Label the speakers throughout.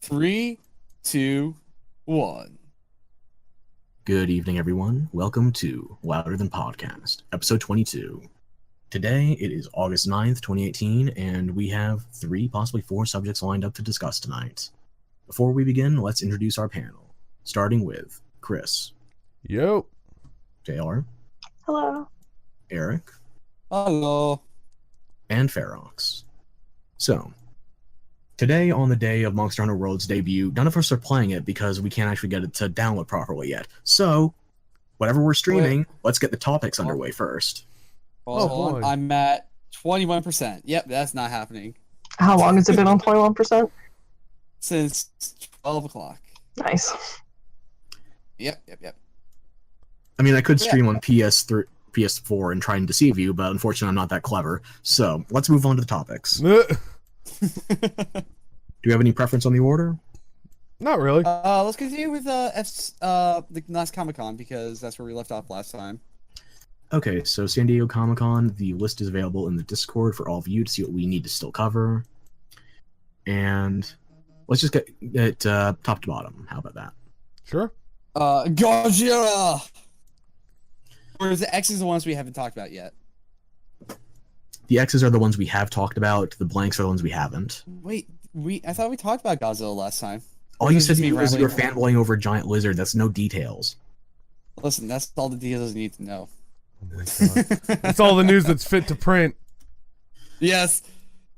Speaker 1: Three, two, one.
Speaker 2: Good evening, everyone. Welcome to Louder Than Podcast, episode 22. Today, it is August 9th, 2018, and we have 3, possibly 4 subjects lined up to discuss tonight. Before we begin, let's introduce our panel, starting with Chris.
Speaker 3: Yo.
Speaker 2: JR.
Speaker 4: Hello.
Speaker 2: Eric.
Speaker 1: Hello.
Speaker 2: And Ferox. So, today, on the day of Monster Hunter World's debut, none of us are playing it because we can't actually get it to download properly yet. So, whatever we're streaming, let's get the topics underway first.
Speaker 1: Hold on.
Speaker 3: boy.
Speaker 1: I'm at 21%. Yep, that's not happening.
Speaker 4: How long has it been on 21%?
Speaker 1: Since 12 o'clock.
Speaker 4: Nice.
Speaker 1: Yep.
Speaker 2: I mean, I could stream on PS4 and try and deceive you, but unfortunately I'm not that clever. So, let's move on to the topics. Do you have any preference on the order?
Speaker 3: Not really.
Speaker 1: Let's continue with the last Comic-Con because that's where we left off last time.
Speaker 2: Okay, so San Diego Comic-Con, the list is available in the Discord for all of you to see what we need to still cover. And let's just get it top to bottom. How about that?
Speaker 3: Sure.
Speaker 1: Godzilla! Or is the X's the ones we haven't talked about yet?
Speaker 2: The X's are the ones we have talked about, the blanks are the ones we haven't.
Speaker 1: Wait, I thought we talked about Godzilla last time.
Speaker 2: All you
Speaker 1: This is
Speaker 2: said
Speaker 1: just me
Speaker 2: was you were
Speaker 1: rambling.
Speaker 2: fanboying over a giant lizard, that's no details.
Speaker 1: Listen, that's all the details you need to know.
Speaker 3: Oh my god. It's all the news that's fit to print.
Speaker 1: Yes.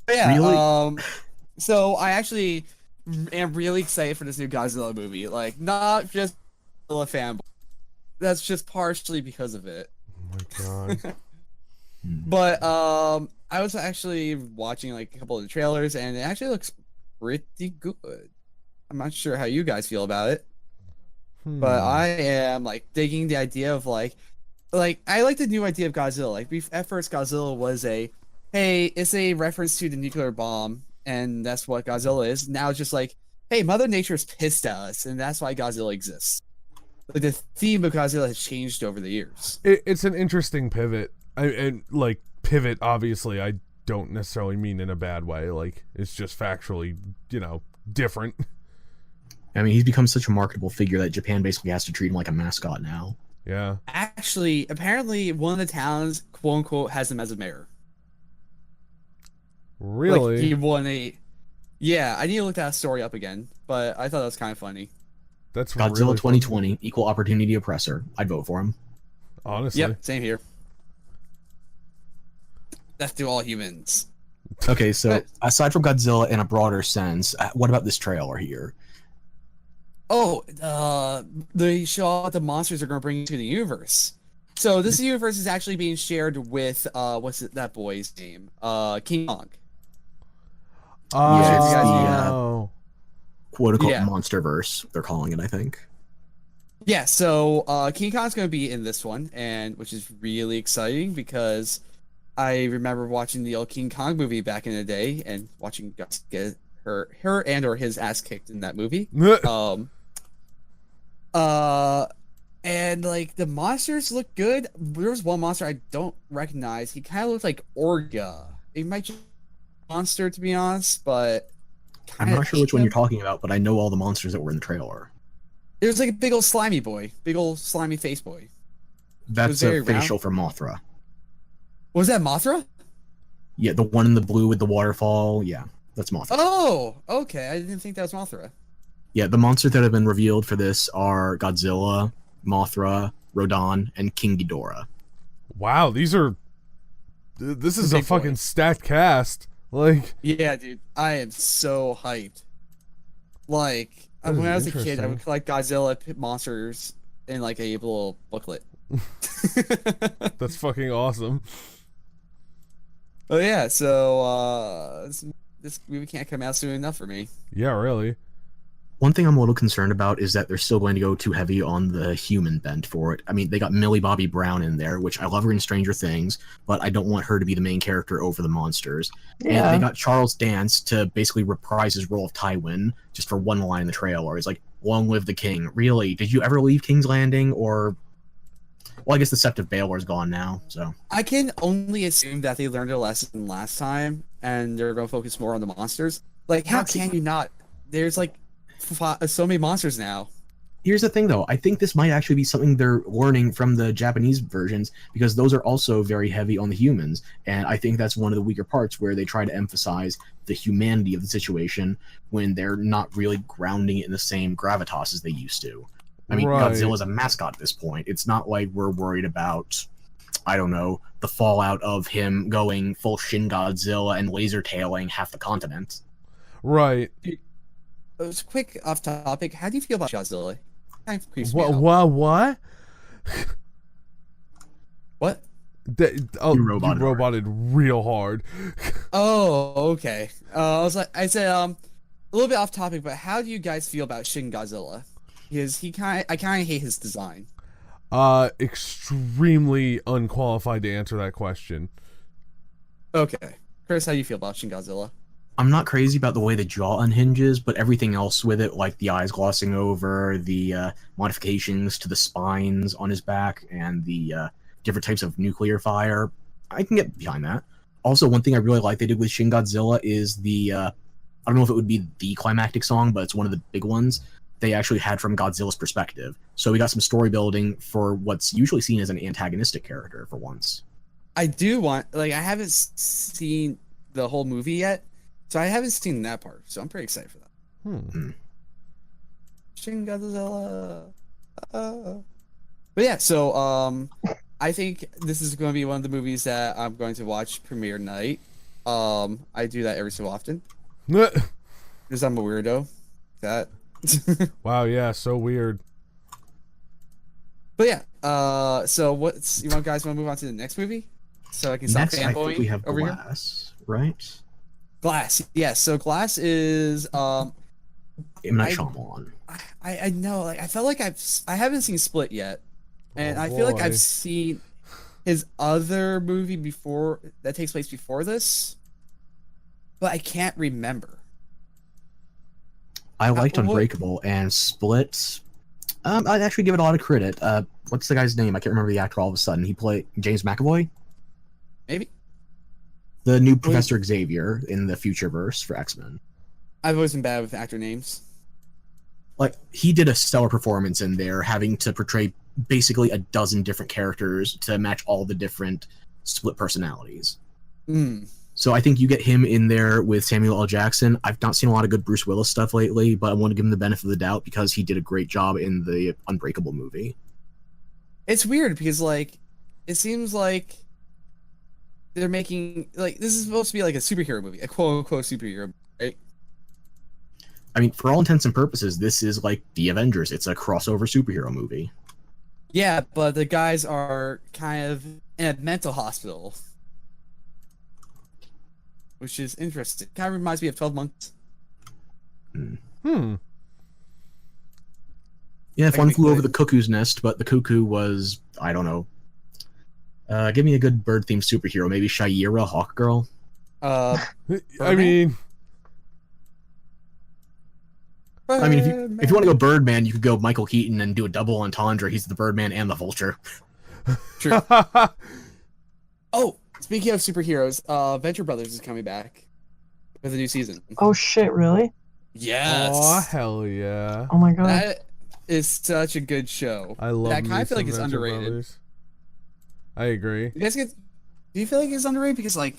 Speaker 1: But yeah.
Speaker 2: Really?
Speaker 1: So I actually am really excited for this new Godzilla movie. Like, not just a fanboy. That's just partially because of it.
Speaker 3: Oh my god.
Speaker 1: But I was actually watching like a couple of the trailers, and it actually looks pretty good. I'm not sure how you guys feel about it, but I am like digging the idea of like I like the new idea of Godzilla. Like at first, Godzilla was it's a reference to the nuclear bomb, and that's what Godzilla is. Now it's just like, hey, Mother Nature's pissed at us, and that's why Godzilla exists. Like the theme of Godzilla has changed over the years.
Speaker 3: It's an interesting pivot. Pivot, obviously, I don't necessarily mean in a bad way. Like, it's just factually, different.
Speaker 2: I mean, he's become such a marketable figure that Japan basically has to treat him like a mascot now.
Speaker 3: Yeah.
Speaker 1: Actually, apparently, one of the towns, quote unquote, has him as a mayor.
Speaker 3: Really?
Speaker 1: Like, he won a. Yeah, I need to look that story up again, but I thought that was kind of funny.
Speaker 3: That's
Speaker 2: Godzilla
Speaker 3: really
Speaker 2: 2020, equal opportunity oppressor. I'd vote for him.
Speaker 3: honestly.
Speaker 1: Yep, same here. Death to all humans.
Speaker 2: Okay, so aside from Godzilla in a broader sense, what about this trailer here?
Speaker 1: Oh, they show the monsters are going to bring to the universe. So this universe is actually being shared with that boy's name? King Kong.
Speaker 2: Yeah, it's
Speaker 3: Oh.
Speaker 2: Quote-unquote
Speaker 1: Yeah.
Speaker 2: Monsterverse, they're calling it, I think.
Speaker 1: Yeah, so King Kong's going to be in this one, and which is really exciting because I remember watching the old King Kong movie back in the day and watching Gus get her and or his ass kicked in that movie. And like the monsters look good. There was one monster I don't recognize. He kind of looked like Orga. He might just be a monster, to be honest, but
Speaker 2: I'm not sure which one you're talking about, but I know all the monsters that were in the trailer.
Speaker 1: It was like a big old slimy boy, big old slimy face boy.
Speaker 2: That's
Speaker 1: very
Speaker 2: a facial for Mothra.
Speaker 1: Was that Mothra?
Speaker 2: Yeah, the one in the blue with the waterfall. Yeah, that's Mothra.
Speaker 1: Oh, okay. I didn't think that was Mothra.
Speaker 2: Yeah, the monsters that have been revealed for this are Godzilla, Mothra, Rodan, and King Ghidorah.
Speaker 3: Wow, this is a
Speaker 1: Big
Speaker 3: fucking
Speaker 1: boy.
Speaker 3: stacked cast. Like,
Speaker 1: Yeah, dude. I am so hyped. Like,
Speaker 3: That
Speaker 1: when
Speaker 3: is
Speaker 1: I was a kid, I
Speaker 3: interesting.
Speaker 1: would collect Godzilla monsters in like a little booklet.
Speaker 3: that's fucking awesome.
Speaker 1: Oh yeah, so this movie can't come out soon enough for me.
Speaker 3: Yeah, really.
Speaker 2: One thing I'm a little concerned about is that they're still going to go too heavy on the human bent for it. I mean, they got Millie Bobby Brown in there, which I love her in Stranger Things, but I don't want her to be the main character over the monsters.
Speaker 4: Yeah.
Speaker 2: And they got Charles Dance to basically reprise his role of Tywin just for one line in the trailer. He's like, "Long live the king." Really? Did you ever leave King's Landing? Or, well, I guess the Sept of Baelor is gone now, so.
Speaker 1: I can only assume that they learned their lesson last time, and they're going to focus more on the monsters. Like, how can you not? There's like so many monsters now.
Speaker 2: Here's the thing, though. I think this might actually be something they're learning from the Japanese versions, because those are also very heavy on the humans. And I think that's one of the weaker parts, where they try to emphasize the humanity of the situation when they're not really grounding it in the same gravitas as they used to. I mean,
Speaker 3: Right.
Speaker 2: Godzilla's a mascot at this point. It's not like we're worried about, I don't know, the fallout of him going full Shin Godzilla and laser tailing half the continent.
Speaker 3: Right.
Speaker 1: It was quick off topic. How do you feel about Godzilla? Kind of creeps me
Speaker 3: What?
Speaker 1: out.
Speaker 3: What?
Speaker 1: What?
Speaker 3: You
Speaker 2: You roboted hard.
Speaker 3: roboted real hard.
Speaker 1: Oh, okay. I said a little bit off topic, but how do you guys feel about Shin Godzilla? Because I kind of hate his design.
Speaker 3: Extremely unqualified to answer that question.
Speaker 1: Okay, Chris, how do you feel about Shin Godzilla?
Speaker 2: I'm not crazy about the way the jaw unhinges, but everything else with it, like the eyes glossing over, the modifications to the spines on his back, and the different types of nuclear fire, I can get behind that. Also, one thing I really like they did with Shin Godzilla is the, I don't know if it would be the climactic song, but it's one of the big ones they actually had from Godzilla's perspective. So we got some story building for what's usually seen as an antagonistic character for once.
Speaker 1: I do want, I haven't seen the whole movie yet, so I haven't seen that part, so I'm pretty excited for that. Shin Godzilla. But yeah, so I think this is going to be one of the movies that I'm going to watch premiere night. I do that every so often because I'm a weirdo. That.
Speaker 3: Wow, yeah, so weird.
Speaker 1: But yeah, so you guys want to move on to the next movie? So I can stop
Speaker 2: Next, I think we
Speaker 1: fanboying
Speaker 2: have
Speaker 1: over here.
Speaker 2: Glass, right?
Speaker 1: Glass, yes. So Glass is
Speaker 2: M. Night
Speaker 1: I-
Speaker 2: Shyamalan.
Speaker 1: I know, I felt like I haven't seen Split yet, and
Speaker 3: Oh,
Speaker 1: I feel like
Speaker 3: boy.
Speaker 1: I've seen his other movie before that takes place before this, but I can't remember.
Speaker 2: I liked
Speaker 1: what-
Speaker 2: Unbreakable and Split. I'd actually give it a lot of credit. What's the guy's name? I can't remember the actor all of a sudden. He played James McAvoy,
Speaker 1: Maybe
Speaker 2: the new Professor Xavier in the Futureverse for X-Men.
Speaker 1: I've always been bad with actor names.
Speaker 2: Like, he did a stellar performance in there, having to portray basically a dozen different characters to match all the different split personalities. So I think you get him in there with Samuel L. Jackson. I've not seen a lot of good Bruce Willis stuff lately, but I want to give him the benefit of the doubt because he did a great job in the Unbreakable movie.
Speaker 1: It's weird because it seems like they're making this is supposed to be like a superhero movie, a quote unquote superhero movie, right?
Speaker 2: I mean, for all intents and purposes, this is like the Avengers. It's a crossover superhero movie.
Speaker 1: Yeah, but the guys are kind of in a mental hospital, which is interesting. Kind of reminds me of 12 Months.
Speaker 2: Yeah, if one
Speaker 1: Technically.
Speaker 2: flew over the cuckoo's nest, but the cuckoo was, I don't know. Give me a good bird-themed superhero. Maybe Shayera, Hawkgirl.
Speaker 3: I
Speaker 1: Birdman?
Speaker 3: mean,
Speaker 2: I mean, if you want to go Birdman, you could go Michael Keaton and do a double entendre. He's the Birdman and the Vulture.
Speaker 1: True. Oh, speaking of superheroes, Venture Brothers is coming back with a new season.
Speaker 4: Oh shit, really?
Speaker 1: Yes.
Speaker 3: aw, hell yeah.
Speaker 4: Oh my god.
Speaker 1: That is such a good show.
Speaker 3: I love
Speaker 1: I kind
Speaker 3: me
Speaker 1: of feel like
Speaker 3: some
Speaker 1: it's
Speaker 3: Venture
Speaker 1: underrated.
Speaker 3: Brothers. I agree.
Speaker 1: Do you feel like it's underrated? Because I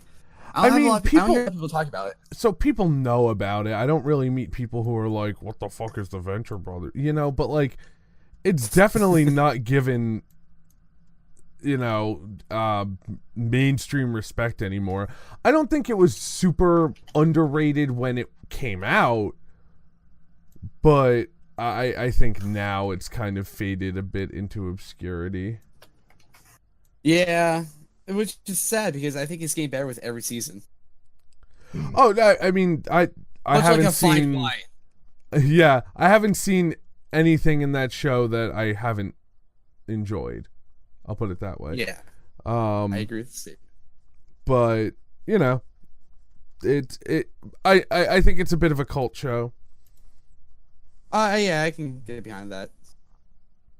Speaker 3: I
Speaker 1: don't
Speaker 3: mean,
Speaker 1: I don't
Speaker 3: people-
Speaker 1: hear people talk about it.
Speaker 3: So people know about it. I don't really meet people who are like, what the fuck is the Venture Brothers? You know, but it's definitely not given, mainstream respect anymore. I don't think it was super underrated when it came out, but I think now it's kind of faded a bit into obscurity.
Speaker 1: Yeah, which is sad because I think it's getting better with every season.
Speaker 3: Oh, I mean, I
Speaker 1: Much
Speaker 3: haven't
Speaker 1: like a fine
Speaker 3: seen.
Speaker 1: wine.
Speaker 3: Yeah, I haven't seen anything in that show that I haven't enjoyed. I'll put it that way.
Speaker 1: Yeah, I agree with the statement.
Speaker 3: But I think it's a bit of a cult show.
Speaker 1: Yeah, I can get behind that.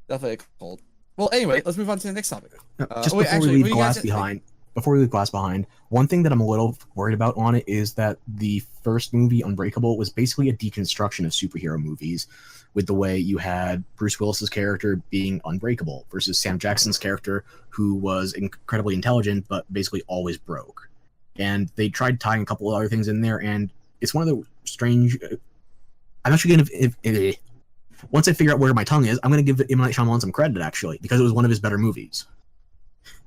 Speaker 1: Definitely a cold. Well, anyway, let's move on to the next topic.
Speaker 2: Just
Speaker 1: wait,
Speaker 2: before
Speaker 1: actually,
Speaker 2: we
Speaker 1: what
Speaker 2: leave
Speaker 1: do you guys
Speaker 2: Glass behind, before we leave Glass behind, one thing that I'm a little worried about on it is that the first movie, Unbreakable, was basically a deconstruction of superhero movies, with the way you had Bruce Willis's character being unbreakable versus Sam Jackson's character, who was incredibly intelligent but basically always broke. And they tried tying a couple of other things in there, and it's one of the strange. I'm actually gonna once I figure out where my tongue is, I'm gonna give M. Night Shyamalan some credit actually, because it was one of his better movies.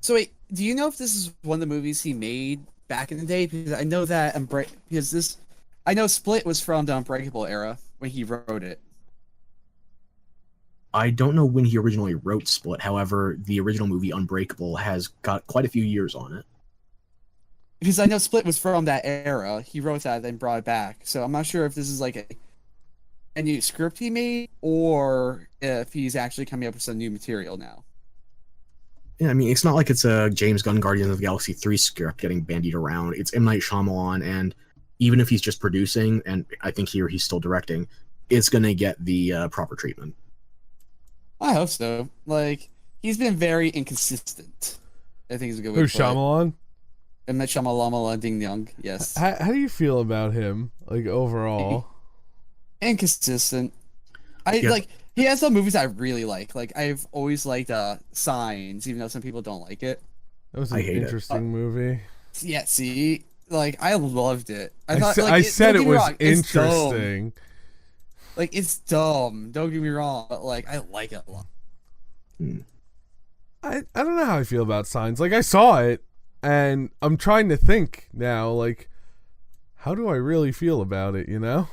Speaker 1: So wait, do you know if this is one of the movies he made back in the day? Because I know that I know Split was from the Unbreakable era when he wrote it.
Speaker 2: I don't know when he originally wrote Split. However, the original movie Unbreakable has got quite a few years on it.
Speaker 1: Because I know Split was from that era. He wrote that, then brought it back. So I'm not sure if this is like a new script he made, or if he's actually coming up with some new material now.
Speaker 2: Yeah, I mean, it's not like it's a James Gunn Guardians of the Galaxy 3 script getting bandied around. It's M. Night Shyamalan, and even if he's just producing, and I think here he's still directing, it's going to get the proper treatment.
Speaker 1: I hope so. Like, he's been very inconsistent. I think is a good way
Speaker 3: Who,
Speaker 1: to put
Speaker 3: Shyamalan?
Speaker 1: it. M. Night Shyamalan Ding Dong, yes.
Speaker 3: How do you feel about him, like, overall?
Speaker 1: Inconsistent. He has some movies I really like. Like, I've always liked Signs, even though some people don't like it.
Speaker 3: That was
Speaker 2: I
Speaker 3: an
Speaker 2: hate it.
Speaker 3: interesting movie.
Speaker 1: Yeah, see? Like, I loved it.
Speaker 3: I said it was interesting.
Speaker 1: It's dumb. Don't get me wrong, but, like, I like it a lot.
Speaker 3: I don't know how I feel about Signs. Like, I saw it, and I'm trying to think now, like, how do I really feel about it, you know?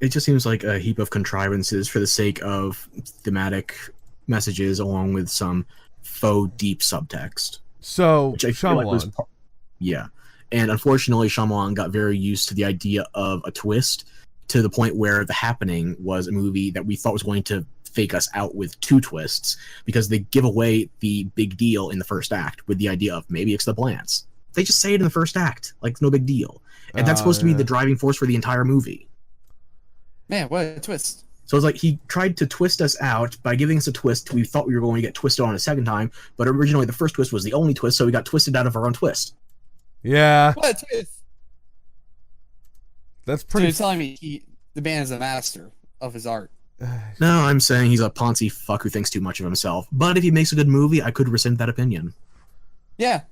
Speaker 2: It just seems like a heap of contrivances for the sake of thematic messages, along with some faux deep subtext.
Speaker 3: So,
Speaker 2: Which I feel like was
Speaker 3: Shyamalan.
Speaker 2: yeah. And unfortunately, Shyamalan got very used to the idea of a twist, to the point where The Happening was a movie that we thought was going to fake us out with 2 twists, because they give away the big deal in the first act with the idea of maybe it's the Blants. They just say it in the first act, like no big deal. And that's supposed to be the driving force for the entire movie.
Speaker 1: Man, what a twist.
Speaker 2: So it's like he tried to twist us out by giving us a twist we thought we were going to get twisted on a second time, but originally the first twist was the only twist, so we got twisted out of our own twist.
Speaker 3: Yeah.
Speaker 1: What a twist.
Speaker 3: That's
Speaker 1: So
Speaker 3: pretty...
Speaker 1: you're telling me the man is a master of his art.
Speaker 2: No, I'm saying he's a poncy fuck who thinks too much of himself. But if he makes a good movie, I could rescind that opinion.
Speaker 1: Yeah,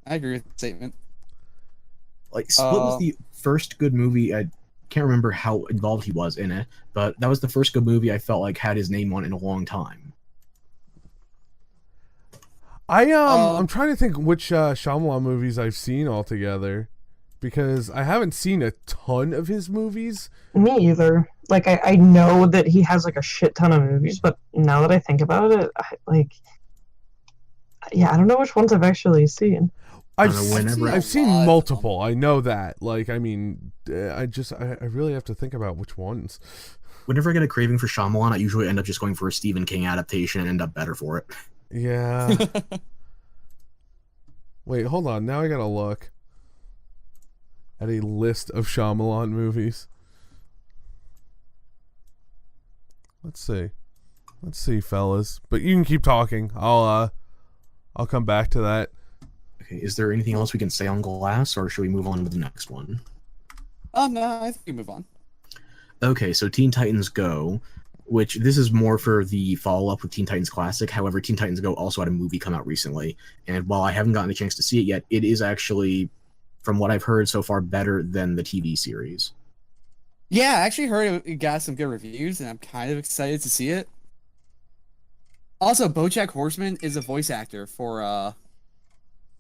Speaker 1: I agree with the statement.
Speaker 2: Like, Split was the first good movie. I can't remember how involved he was in it, but that was the first good movie I felt like had his name on it in a long time.
Speaker 3: I'm trying to think which Shyamalan movies I've seen altogether, because I haven't seen a ton of his movies.
Speaker 4: Me either. Like, I know that he has, like, a shit ton of movies, but now that I think about it, I don't know which ones I've actually seen.
Speaker 3: I've
Speaker 1: I've
Speaker 3: seen
Speaker 1: seen
Speaker 3: multiple. I know that. Like, I mean, I really have to think about which ones.
Speaker 2: Whenever I get a craving for Shyamalan, I usually end up just going for a Stephen King adaptation and end up better for it.
Speaker 3: Yeah. Wait, hold on. Now I gotta look at a list of Shyamalan movies. Let's see, fellas. But you can keep talking. I'll come back to that.
Speaker 2: Okay, is there anything else we can say on Glass, or should we move on to the next one?
Speaker 1: Oh, no, I think we move on.
Speaker 2: Okay, so Teen Titans Go, which this is more for the follow-up with Teen Titans Classic. However, Teen Titans Go also had a movie come out recently, and while I haven't gotten a chance to see it yet, it is actually, from what I've heard so far, better than the TV series.
Speaker 1: Yeah, I actually heard it got some good reviews, and I'm kind of excited to see it. Also, BoJack Horseman is a voice actor for,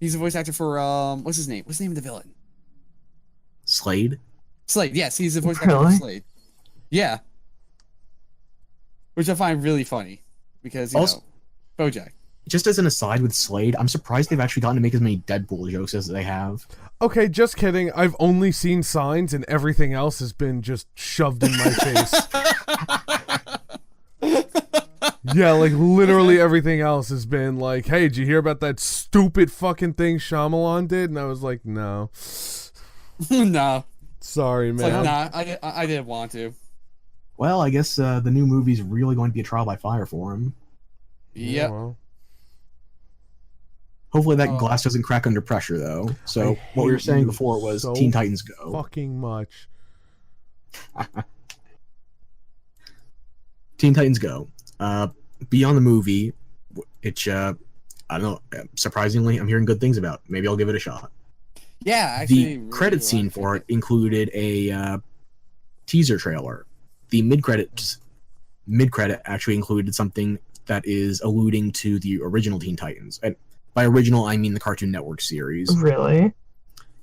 Speaker 1: he's a voice actor for, what's his name? What's the name of the villain?
Speaker 2: Slade?
Speaker 1: Slade, yes, he's a voice actor for
Speaker 4: Really?
Speaker 1: Slade. Yeah. Which I find really funny, because, you know, BoJack.
Speaker 2: Just as an aside with Slade, I'm surprised they've actually gotten to make as many Deadpool jokes as they have.
Speaker 3: Okay, just kidding. I've only seen Signs, and everything else has been just shoved in my face. Yeah, like, literally everything else has been like, hey, did you hear about that stupid fucking thing Shyamalan did? And I was like, no.
Speaker 1: No.
Speaker 3: Sorry,
Speaker 1: It's
Speaker 3: man.
Speaker 1: like, nah, I didn't want to.
Speaker 2: Well, I guess the new movie's really going to be a trial by fire for him.
Speaker 1: Yep.
Speaker 3: Well.
Speaker 2: Hopefully that glass doesn't crack under pressure, though. So what we were saying before was
Speaker 3: so
Speaker 2: Teen Titans Go.
Speaker 3: Fucking much.
Speaker 2: Teen Titans Go. Beyond the movie, which I don't know. Surprisingly, I'm hearing good things about. Maybe I'll give it a shot.
Speaker 1: Yeah, actually,
Speaker 2: the credit scene for it included a teaser trailer. The mid-credit actually included something that is alluding to the original Teen Titans. And by original, I mean the Cartoon Network series.
Speaker 4: Really?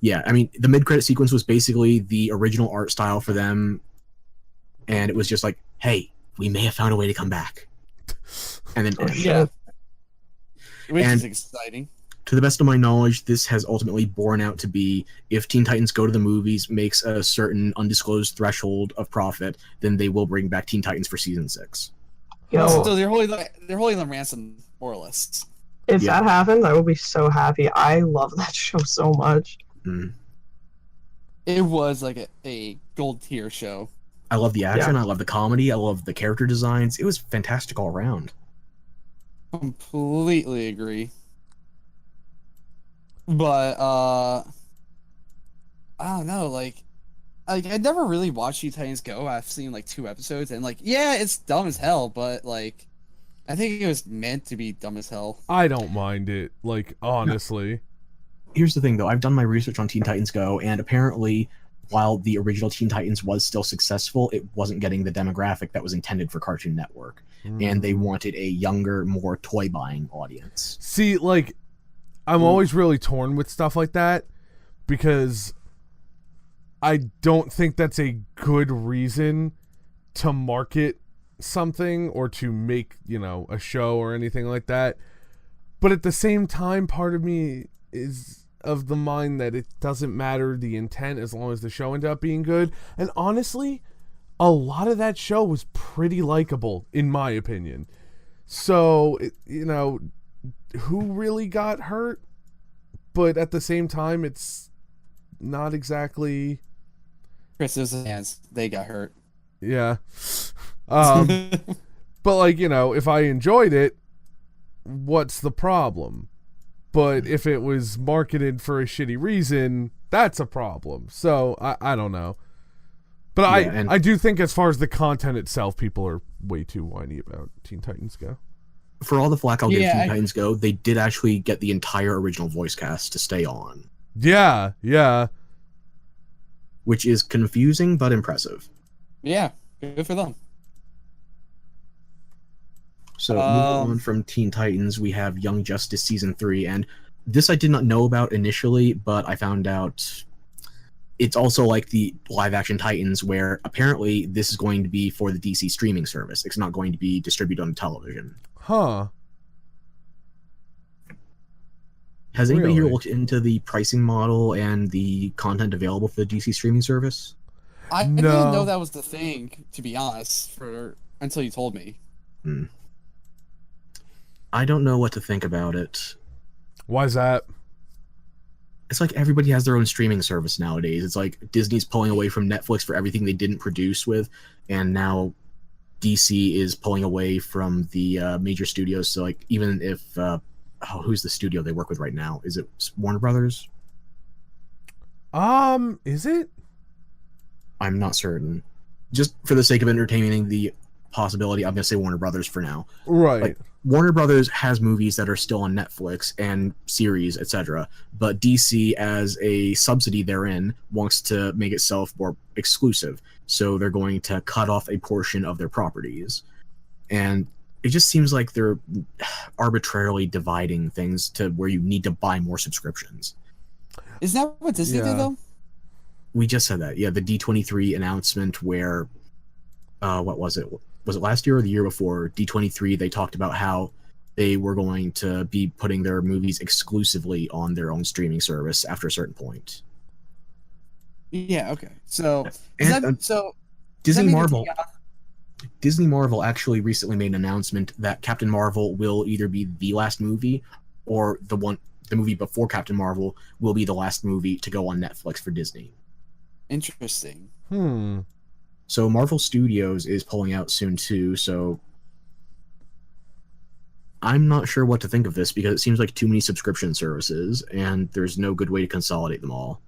Speaker 2: Yeah, I mean, the mid-credit sequence was basically the original art style for them, and it was just like, hey, we may have found a way to come back. And then
Speaker 1: which is exciting.
Speaker 2: To the best of my knowledge, this has ultimately borne out to be, if Teen Titans Go to the movies makes a certain undisclosed threshold of profit, then they will bring back Teen Titans for season 6.
Speaker 4: Yo,
Speaker 1: So they're holding them ransom, more or less.
Speaker 4: if that happens, I will be so happy. I love that show so much.
Speaker 2: Mm.
Speaker 1: It was like a gold tier show.
Speaker 2: I love the action, I love the comedy, I love the character designs. It was fantastic all around.
Speaker 1: Completely agree. But I don't know, like I never really watched Teen Titans Go. I've seen like 2 episodes, and like, yeah, it's dumb as hell, but like I think it was meant to be dumb as hell.
Speaker 3: I don't mind it, like, honestly.
Speaker 2: Here's the thing, though. I've done my research on Teen Titans Go, and apparently, while the original Teen Titans was still successful, it wasn't getting the demographic that was intended for Cartoon Network. And they wanted a younger, more toy-buying audience.
Speaker 3: See, like, I'm always really torn with stuff like that, because I don't think that's a good reason to market something or to make, you know, a show or anything like that. But at the same time, part of me is of the mind that it doesn't matter the intent as long as the show ended up being good. And honestly, a lot of that show was pretty likable, in my opinion. So, you know, who really got hurt? But at the same time, it's not exactly...
Speaker 1: Chris's hands, they got hurt.
Speaker 3: Yeah. But, like, you know, if I enjoyed it, what's the problem? But if it was marketed for a shitty reason, that's a problem. So, I don't know. But I do think as far as the content itself, people are way too whiny about Teen Titans Go.
Speaker 2: For all the flack I'll give Teen Titans Go, they did actually get the entire original voice cast to stay on.
Speaker 3: Yeah.
Speaker 2: Which is confusing, but impressive.
Speaker 1: Yeah, good for them.
Speaker 2: So, moving on from Teen Titans, we have Young Justice Season 3, and this I did not know about initially, but I found out it's also like the live-action Titans, where apparently this is going to be for the DC streaming service. It's not going to be distributed on television.
Speaker 3: Huh.
Speaker 2: Has anybody here looked into the pricing model and the content available for the DC streaming service?
Speaker 1: I didn't know that was the thing, to be honest, until you told me.
Speaker 2: I don't know what to think about it.
Speaker 3: Why's that?
Speaker 2: It's like everybody has their own streaming service nowadays. It's like Disney's pulling away from Netflix for everything they didn't produce with, and now DC is pulling away from the major studios. So, like, even if who's the studio they work with right now? Is it Warner Brothers?
Speaker 3: Is it?
Speaker 2: I'm not certain. Just for the sake of entertaining the possibility, I'm gonna say Warner Brothers for now.
Speaker 3: Right.
Speaker 2: Like, Warner Brothers has movies that are still on Netflix and series, etc. But DC, as a subsidy therein, wants to make itself more exclusive. So they're going to cut off a portion of their properties. And it just seems like they're arbitrarily dividing things to where you need to buy more subscriptions.
Speaker 1: Isn't that what Disney did, though?
Speaker 2: We just said that. Yeah, the D23 announcement where... what was it? Was it last year or the year before? D23, they talked about how they were going to be putting their movies exclusively on their own streaming service after a certain point.
Speaker 1: Yeah, okay. So,
Speaker 2: Disney Marvel actually recently made an announcement that Captain Marvel will either be the last movie, or the movie before Captain Marvel will be the last movie to go on Netflix for Disney.
Speaker 1: Interesting.
Speaker 2: So Marvel Studios is pulling out soon too, so I'm not sure what to think of this because it seems like too many subscription services, and there's no good way to consolidate them all.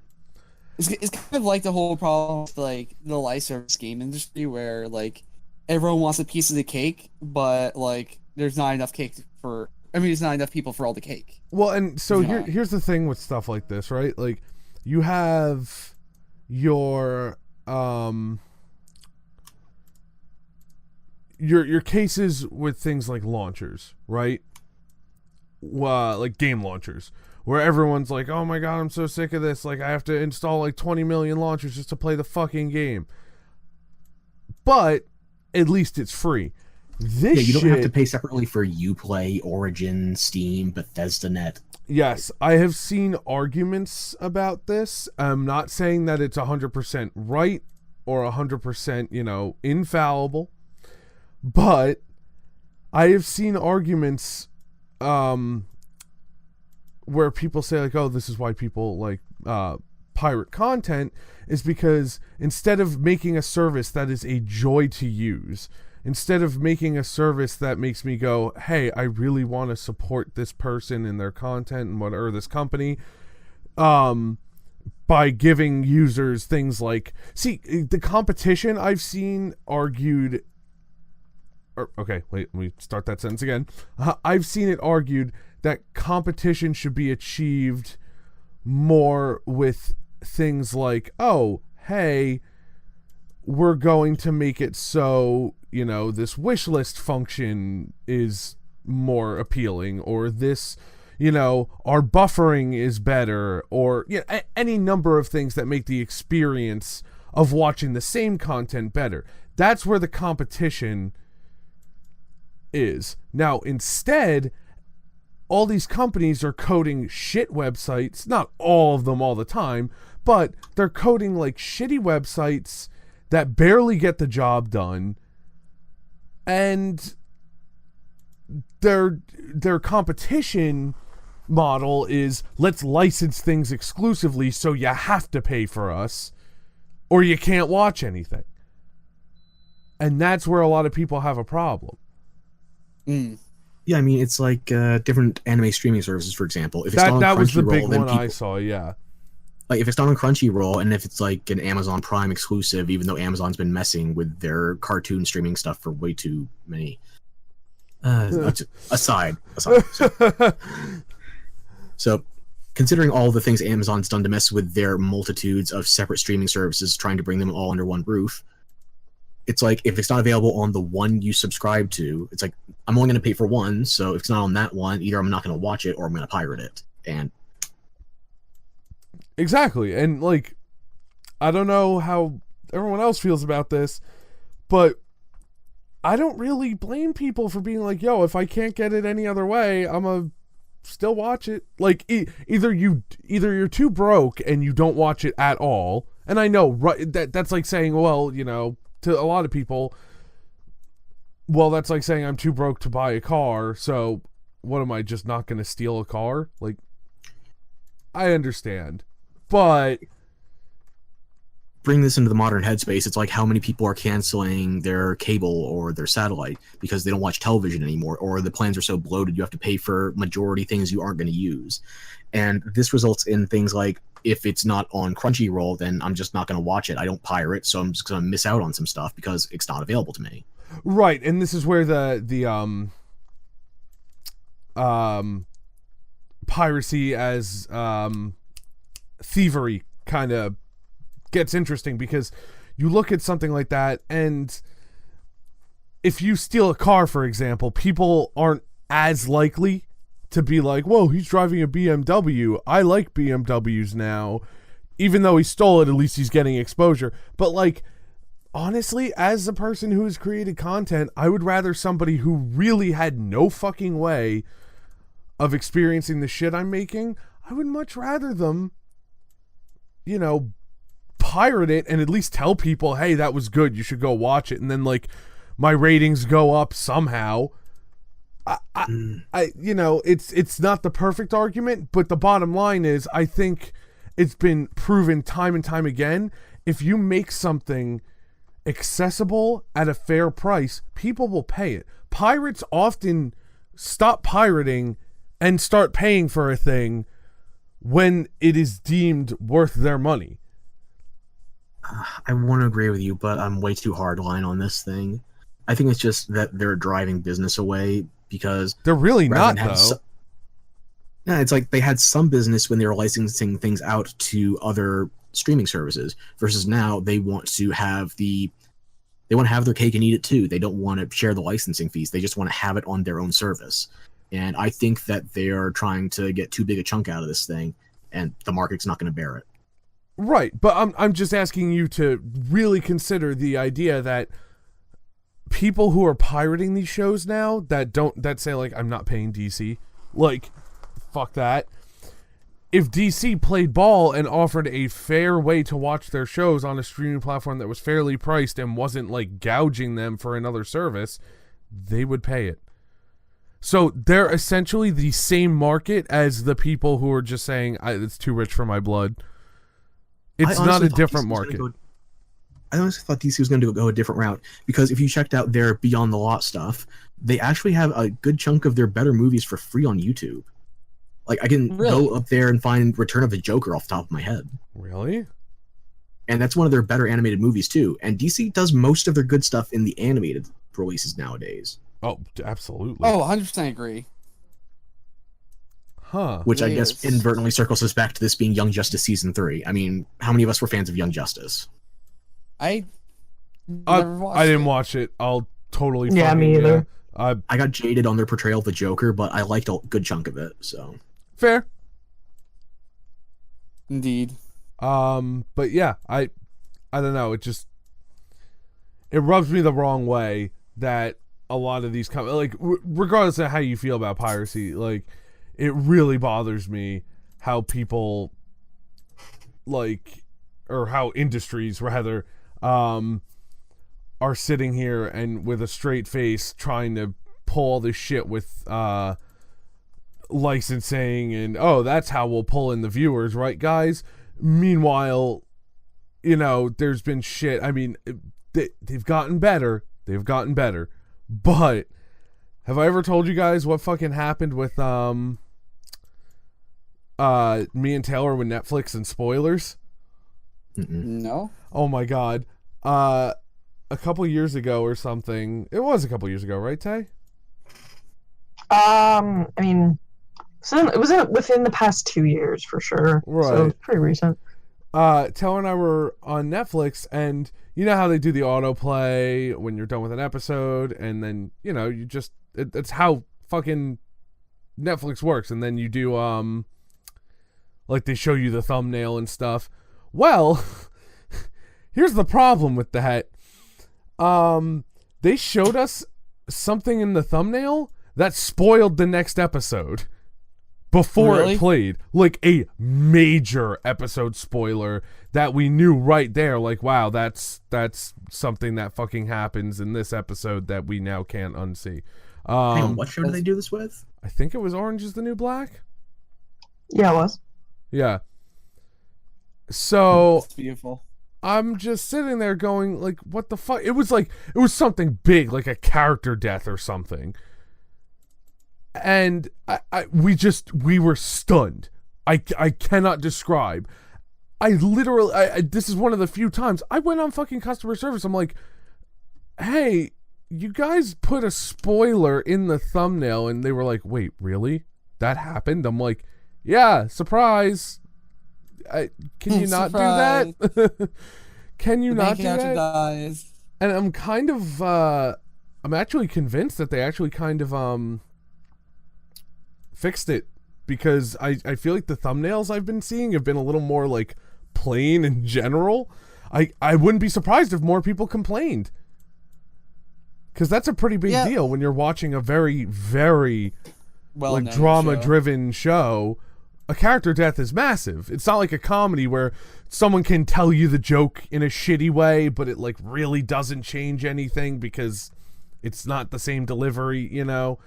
Speaker 1: It's kind of like the whole problem with, like, the live service game industry, where, like, everyone wants a piece of the cake, but, like, there's not enough cake there's not enough people for all the cake.
Speaker 3: Well, and so
Speaker 1: Yeah.
Speaker 3: here's the thing with stuff like this, right? Like, you have your cases with things like launchers, right? Like game launchers, where everyone's like, oh my god, I'm so sick of this, like I have to install like 20 million launchers just to play the fucking game. But at least it's free. This
Speaker 2: you don't
Speaker 3: shit,
Speaker 2: have to pay separately for Uplay, Origin, Steam, BethesdaNet.
Speaker 3: yes, I have seen arguments about this. I'm not saying that it's 100% right or 100%, infallible, but I have seen arguments where people say, like, oh, this is why people like pirate content, is because instead of making a service that is a joy to use, instead of making a service that makes me go, hey, I really want to support this person and their content and whatever, this company, by giving users things like, see, the competition I've seen argued, okay, wait, let me start that sentence again. I've seen it argued that competition should be achieved more with things like, oh, hey, we're going to make it so, this wish list function is more appealing, or this, our buffering is better, or any number of things that make the experience of watching the same content better. That's where the competition is. Now, instead, all these companies are coding shit websites, not all of them all the time, but they're coding like shitty websites that barely get the job done, and their competition model is, let's license things exclusively so you have to pay for us or you can't watch anything. And that's where a lot of people have a problem.
Speaker 2: Yeah, I mean, it's like different anime streaming services, for example. If it's not on
Speaker 3: That was the big
Speaker 2: Crunchyroll, then
Speaker 3: one I saw, yeah.
Speaker 2: Like, if it's not on Crunchyroll, and if it's like an Amazon Prime exclusive, even though Amazon's been messing with their cartoon streaming stuff for way too many. Aside. So, considering all the things Amazon's done to mess with their multitudes of separate streaming services, trying to bring them all under one roof, it's like, if it's not available on the one you subscribe to, it's like, I'm only going to pay for one, so if it's not on that one, either I'm not going to watch it or I'm going to pirate it. And
Speaker 3: exactly. And, like, I don't know how everyone else feels about this, but I don't really blame people for being like, yo, if I can't get it any other way, I'm a still watch it. Like, either you're too broke and you don't watch it at all. And I know, right, that's like saying, well, to a lot of people, well, that's like saying I'm too broke to buy a car, so what, am I just not going to steal a car? Like, I understand, but
Speaker 2: bring this into the modern headspace, it's like how many people are canceling their cable or their satellite because they don't watch television anymore, or the plans are so bloated you have to pay for majority things you aren't going to use. And this results in things like, if it's not on Crunchyroll, then I'm just not going to watch it. I don't pirate, so I'm just going to miss out on some stuff because it's not available to me.
Speaker 3: Right, and this is where the piracy as thievery kind of gets interesting, because you look at something like that, and if you steal a car, for example, people aren't as likely to be like, whoa, he's driving a BMW. I like BMWs now. Even though he stole it, at least he's getting exposure. But, like, honestly, as a person who has created content, I would rather somebody who really had no fucking way of experiencing the shit I'm making, I would much rather them, pirate it and at least tell people, hey, that was good, you should go watch it. And then, like, my ratings go up somehow. It's not the perfect argument, but the bottom line is, I think it's been proven time and time again, if you make something accessible at a fair price, people will pay it. Pirates often stop pirating and start paying for a thing when it is deemed worth their money.
Speaker 2: I want to agree with you, but I'm way too hardline on this thing. I think it's just that they're driving business away because
Speaker 3: they're really not, though.
Speaker 2: Yeah, it's like they had some business when they were licensing things out to other streaming services, versus now they want to have their cake and eat it too. They don't want to share the licensing fees. They just want to have it on their own service. And I think that they are trying to get too big a chunk out of this thing, and the market's not going to bear it.
Speaker 3: Right, but I'm just asking you to really consider the idea that people who are pirating these shows now that say like, I'm not paying DC, like, fuck that. If DC played ball and offered a fair way to watch their shows on a streaming platform that was fairly priced and wasn't like gouging them for another service, they would pay it. So they're essentially the same market as the people who are just saying, it's too rich for my blood. It's not a different market.
Speaker 2: I honestly thought DC was going to go a different route, because if you checked out their Beyond the Law stuff, they actually have a good chunk of their better movies for free on YouTube. Like, I can go up there and find Return of the Joker off the top of my head.
Speaker 3: Really?
Speaker 2: And that's one of their better animated movies, too. And DC does most of their good stuff in the animated releases nowadays.
Speaker 3: Oh, absolutely.
Speaker 1: Oh, 100% agree.
Speaker 3: Huh.
Speaker 2: Which I guess inadvertently circles us back to this being Young Justice Season 3. I mean, how many of us were fans of Young Justice?
Speaker 1: I
Speaker 3: didn't watch it. I'll totally
Speaker 4: Yeah, me either.
Speaker 2: I got jaded on their portrayal of the Joker, but I liked a good chunk of it, so...
Speaker 3: Fair.
Speaker 1: Indeed.
Speaker 3: But yeah, I don't know. It rubs me the wrong way that a lot of these like, regardless of how you feel about piracy, like, it really bothers me how people, like, or how industries rather, are sitting here and with a straight face trying to pull all this shit with licensing and, oh, that's how we'll pull in the viewers, right, guys? Meanwhile, you know, there's been shit. I mean, they've gotten better. But have I ever told you guys what fucking happened with me and Taylor with Netflix and spoilers?
Speaker 1: No.
Speaker 3: Oh my god. A couple years ago or something. It was a couple years ago, right, Tay?
Speaker 4: I mean, so it was within the past 2 years for sure.
Speaker 3: Right.
Speaker 4: So it's pretty recent.
Speaker 3: Taylor and I were on Netflix, and you know how they do the autoplay when you're done with an episode, and then, you know, you just, it's how fucking Netflix works, and then you do, like, they show you the thumbnail and stuff. Well, here's the problem with that. They showed us something in the thumbnail that spoiled the next episode before it played. Like a major episode spoiler that we knew right there, like, wow, that's something that fucking happens in this episode that we now can't unsee.
Speaker 2: Hang on, what show did they do this with?
Speaker 3: I think it was Orange is the New Black.
Speaker 4: Yeah, it was.
Speaker 3: Yeah. So
Speaker 1: It's beautiful.
Speaker 3: I'm just sitting there going, like, what the fuck? It was something big, like a character death or something. And we were stunned. I cannot describe. I literally, this is one of the few times I went on fucking customer service. I'm like, hey, you guys put a spoiler in the thumbnail, and they were like, wait, really? That happened? I'm like, yeah, surprise. Can you not do that? Can you not do that?
Speaker 1: Dies.
Speaker 3: And I'm kind of, I'm actually convinced that they actually kind of, fixed it, because I feel like the thumbnails I've been seeing have been a little more, like, plain in general. I wouldn't be surprised if more people complained, because that's a pretty big deal when you're watching a very, very, like, drama-driven show. A character death is massive. It's not like a comedy where someone can tell you the joke in a shitty way, but it, like, really doesn't change anything because it's not the same delivery, you know?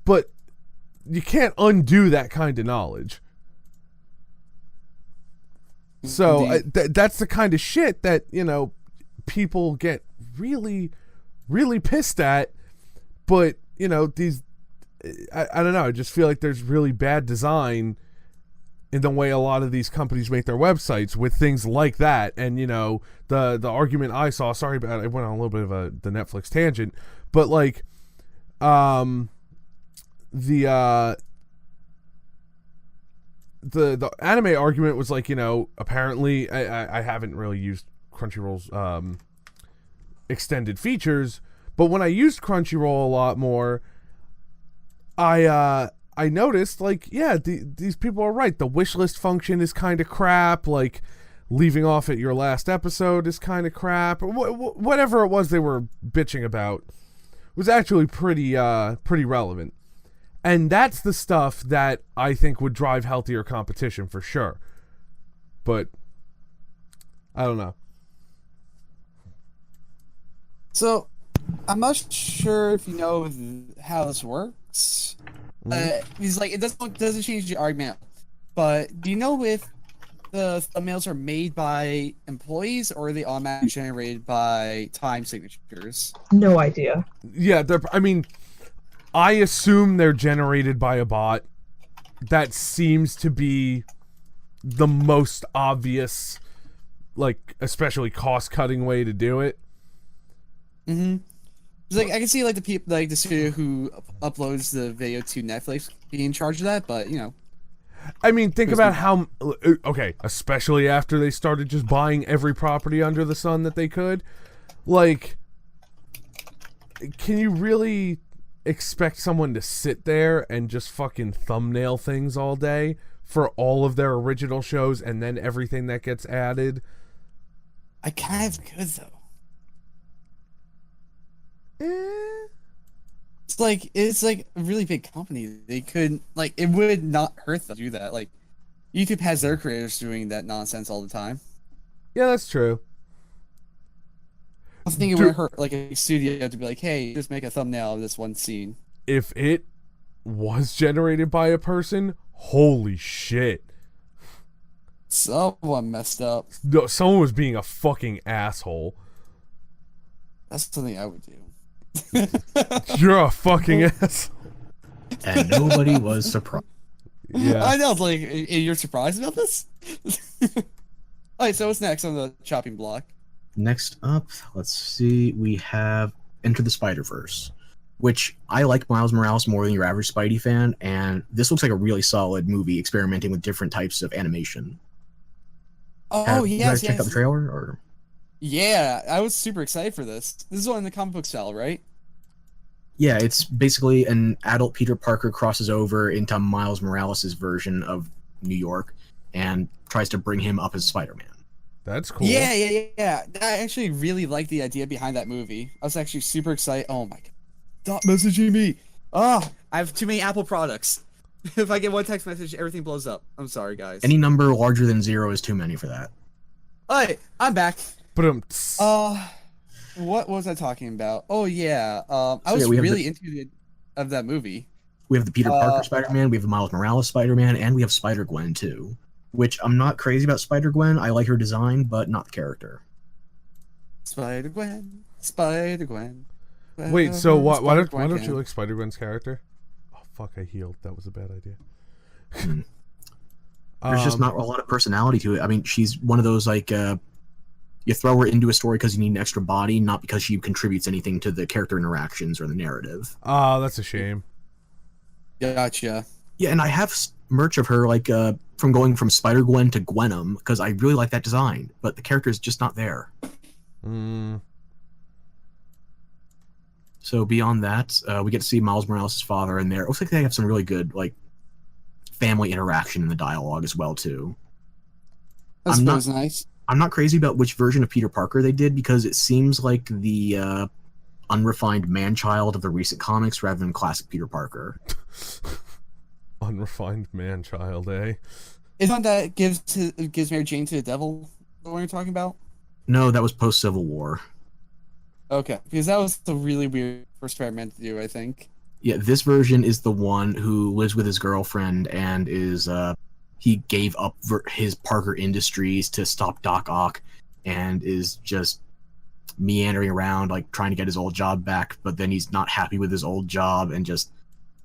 Speaker 3: But you can't undo that kind of knowledge. So that's the kind of shit that, you know, people get really, really pissed at. But, you know, these I don't know. I just feel like there's really bad design in the way a lot of these companies make their websites with things like that. And, you know, the argument I saw, sorry about it, I went on a little bit of the Netflix tangent, but like, the anime argument was like, you know, apparently I haven't really used Crunchyroll's extended features, but when I used Crunchyroll a lot more, I noticed, like, yeah, these people are right. The wishlist function is kind of crap. Like, leaving off at your last episode is kind of crap. Or whatever it was they were bitching about was actually pretty relevant. And that's the stuff that I think would drive healthier competition for sure. But I don't know.
Speaker 1: So, I'm not sure if you know how this works. He's like, it doesn't change the argument. But do you know if the thumbnails are made by employees or are they automatically generated by time signatures?
Speaker 4: No idea.
Speaker 3: Yeah, I assume they're generated by a bot. That seems to be the most obvious, like, especially cost-cutting way to do it.
Speaker 1: Mm-hmm. Like, I can see, like, the people, like, the studio who uploads the video to Netflix being in charge of that, but, you know.
Speaker 3: I mean, think about how... Okay, especially after they started just buying every property under the sun that they could. Like, can you really expect someone to sit there and just fucking thumbnail things all day for all of their original shows and then everything that gets added?
Speaker 1: I kind of could, though. It's like a really big company. They could, like, it would not hurt them to do that. Like, YouTube has their creators doing that nonsense all the time.
Speaker 3: Yeah, that's true.
Speaker 1: I think it would hurt, like, a studio to be like, hey, just make a thumbnail of this one scene.
Speaker 3: If it was generated by a person, holy shit.
Speaker 1: Someone messed up.
Speaker 3: No, someone was being a fucking asshole.
Speaker 1: That's something I would do.
Speaker 3: You're a fucking asshole.
Speaker 2: And nobody was surprised.
Speaker 3: Yeah.
Speaker 1: I know, like, you're surprised about this? Alright, so what's next on the chopping block?
Speaker 2: Next up, let's see, we have Enter the Spider-Verse, which I like Miles Morales more than your average Spidey fan, and this looks like a really solid movie experimenting with different types of animation.
Speaker 1: Oh,
Speaker 2: you
Speaker 1: yes,
Speaker 2: guys checked out the trailer? Or?
Speaker 1: Yeah, I was super excited for this. This is one in the comic book style, right?
Speaker 2: Yeah, it's basically an adult Peter Parker crosses over into Miles Morales' version of New York and tries to bring him up as Spider-Man.
Speaker 3: That's cool.
Speaker 1: Yeah. I actually really like the idea behind that movie. I was actually super excited. Oh my god. Stop messaging me. I have too many Apple products. If I get one text message, everything blows up. I'm sorry, guys.
Speaker 2: Any number larger than 0 is too many for that.
Speaker 1: Alright, I'm back.
Speaker 3: But
Speaker 1: what was I talking about? Oh yeah. I was really into of that movie.
Speaker 2: We have the Peter Parker Spider-Man, we have the Miles Morales Spider-Man, and we have Spider-Gwen too. Which I'm not crazy about Spider-Gwen. I like her design, but not the character.
Speaker 1: Spider-Gwen.
Speaker 3: Wait, so why don't you like Spider-Gwen's character? Oh fuck, I healed. That was a bad idea.
Speaker 2: There's just not a lot of personality to it. I mean, she's one of those, like, you throw her into a story because you need an extra body, not because she contributes anything to the character interactions or the narrative.
Speaker 3: Oh, that's a shame.
Speaker 1: Gotcha.
Speaker 2: Yeah, and I have merch of her, like, from going from Spider-Gwen to Gwenom, because I really like that design, but the character is just not there. So beyond that, we get to see Miles Morales' father in there. It looks like they have some really good, like, family interaction in the dialogue as well, too.
Speaker 1: That was nice.
Speaker 2: I'm not crazy about which version of Peter Parker they did, because it seems like the unrefined man-child of the recent comics rather than classic Peter Parker.
Speaker 3: Unrefined man-child, eh?
Speaker 1: Isn't that gives Mary Jane to the devil the one you're talking about?
Speaker 2: No, that was post-Civil War.
Speaker 1: Okay, because that was the really weird first Spider-Man to do, I think.
Speaker 2: Yeah, this version is the one who lives with his girlfriend and is, he gave up his Parker Industries to stop Doc Ock and is just meandering around, like, trying to get his old job back, but then he's not happy with his old job and just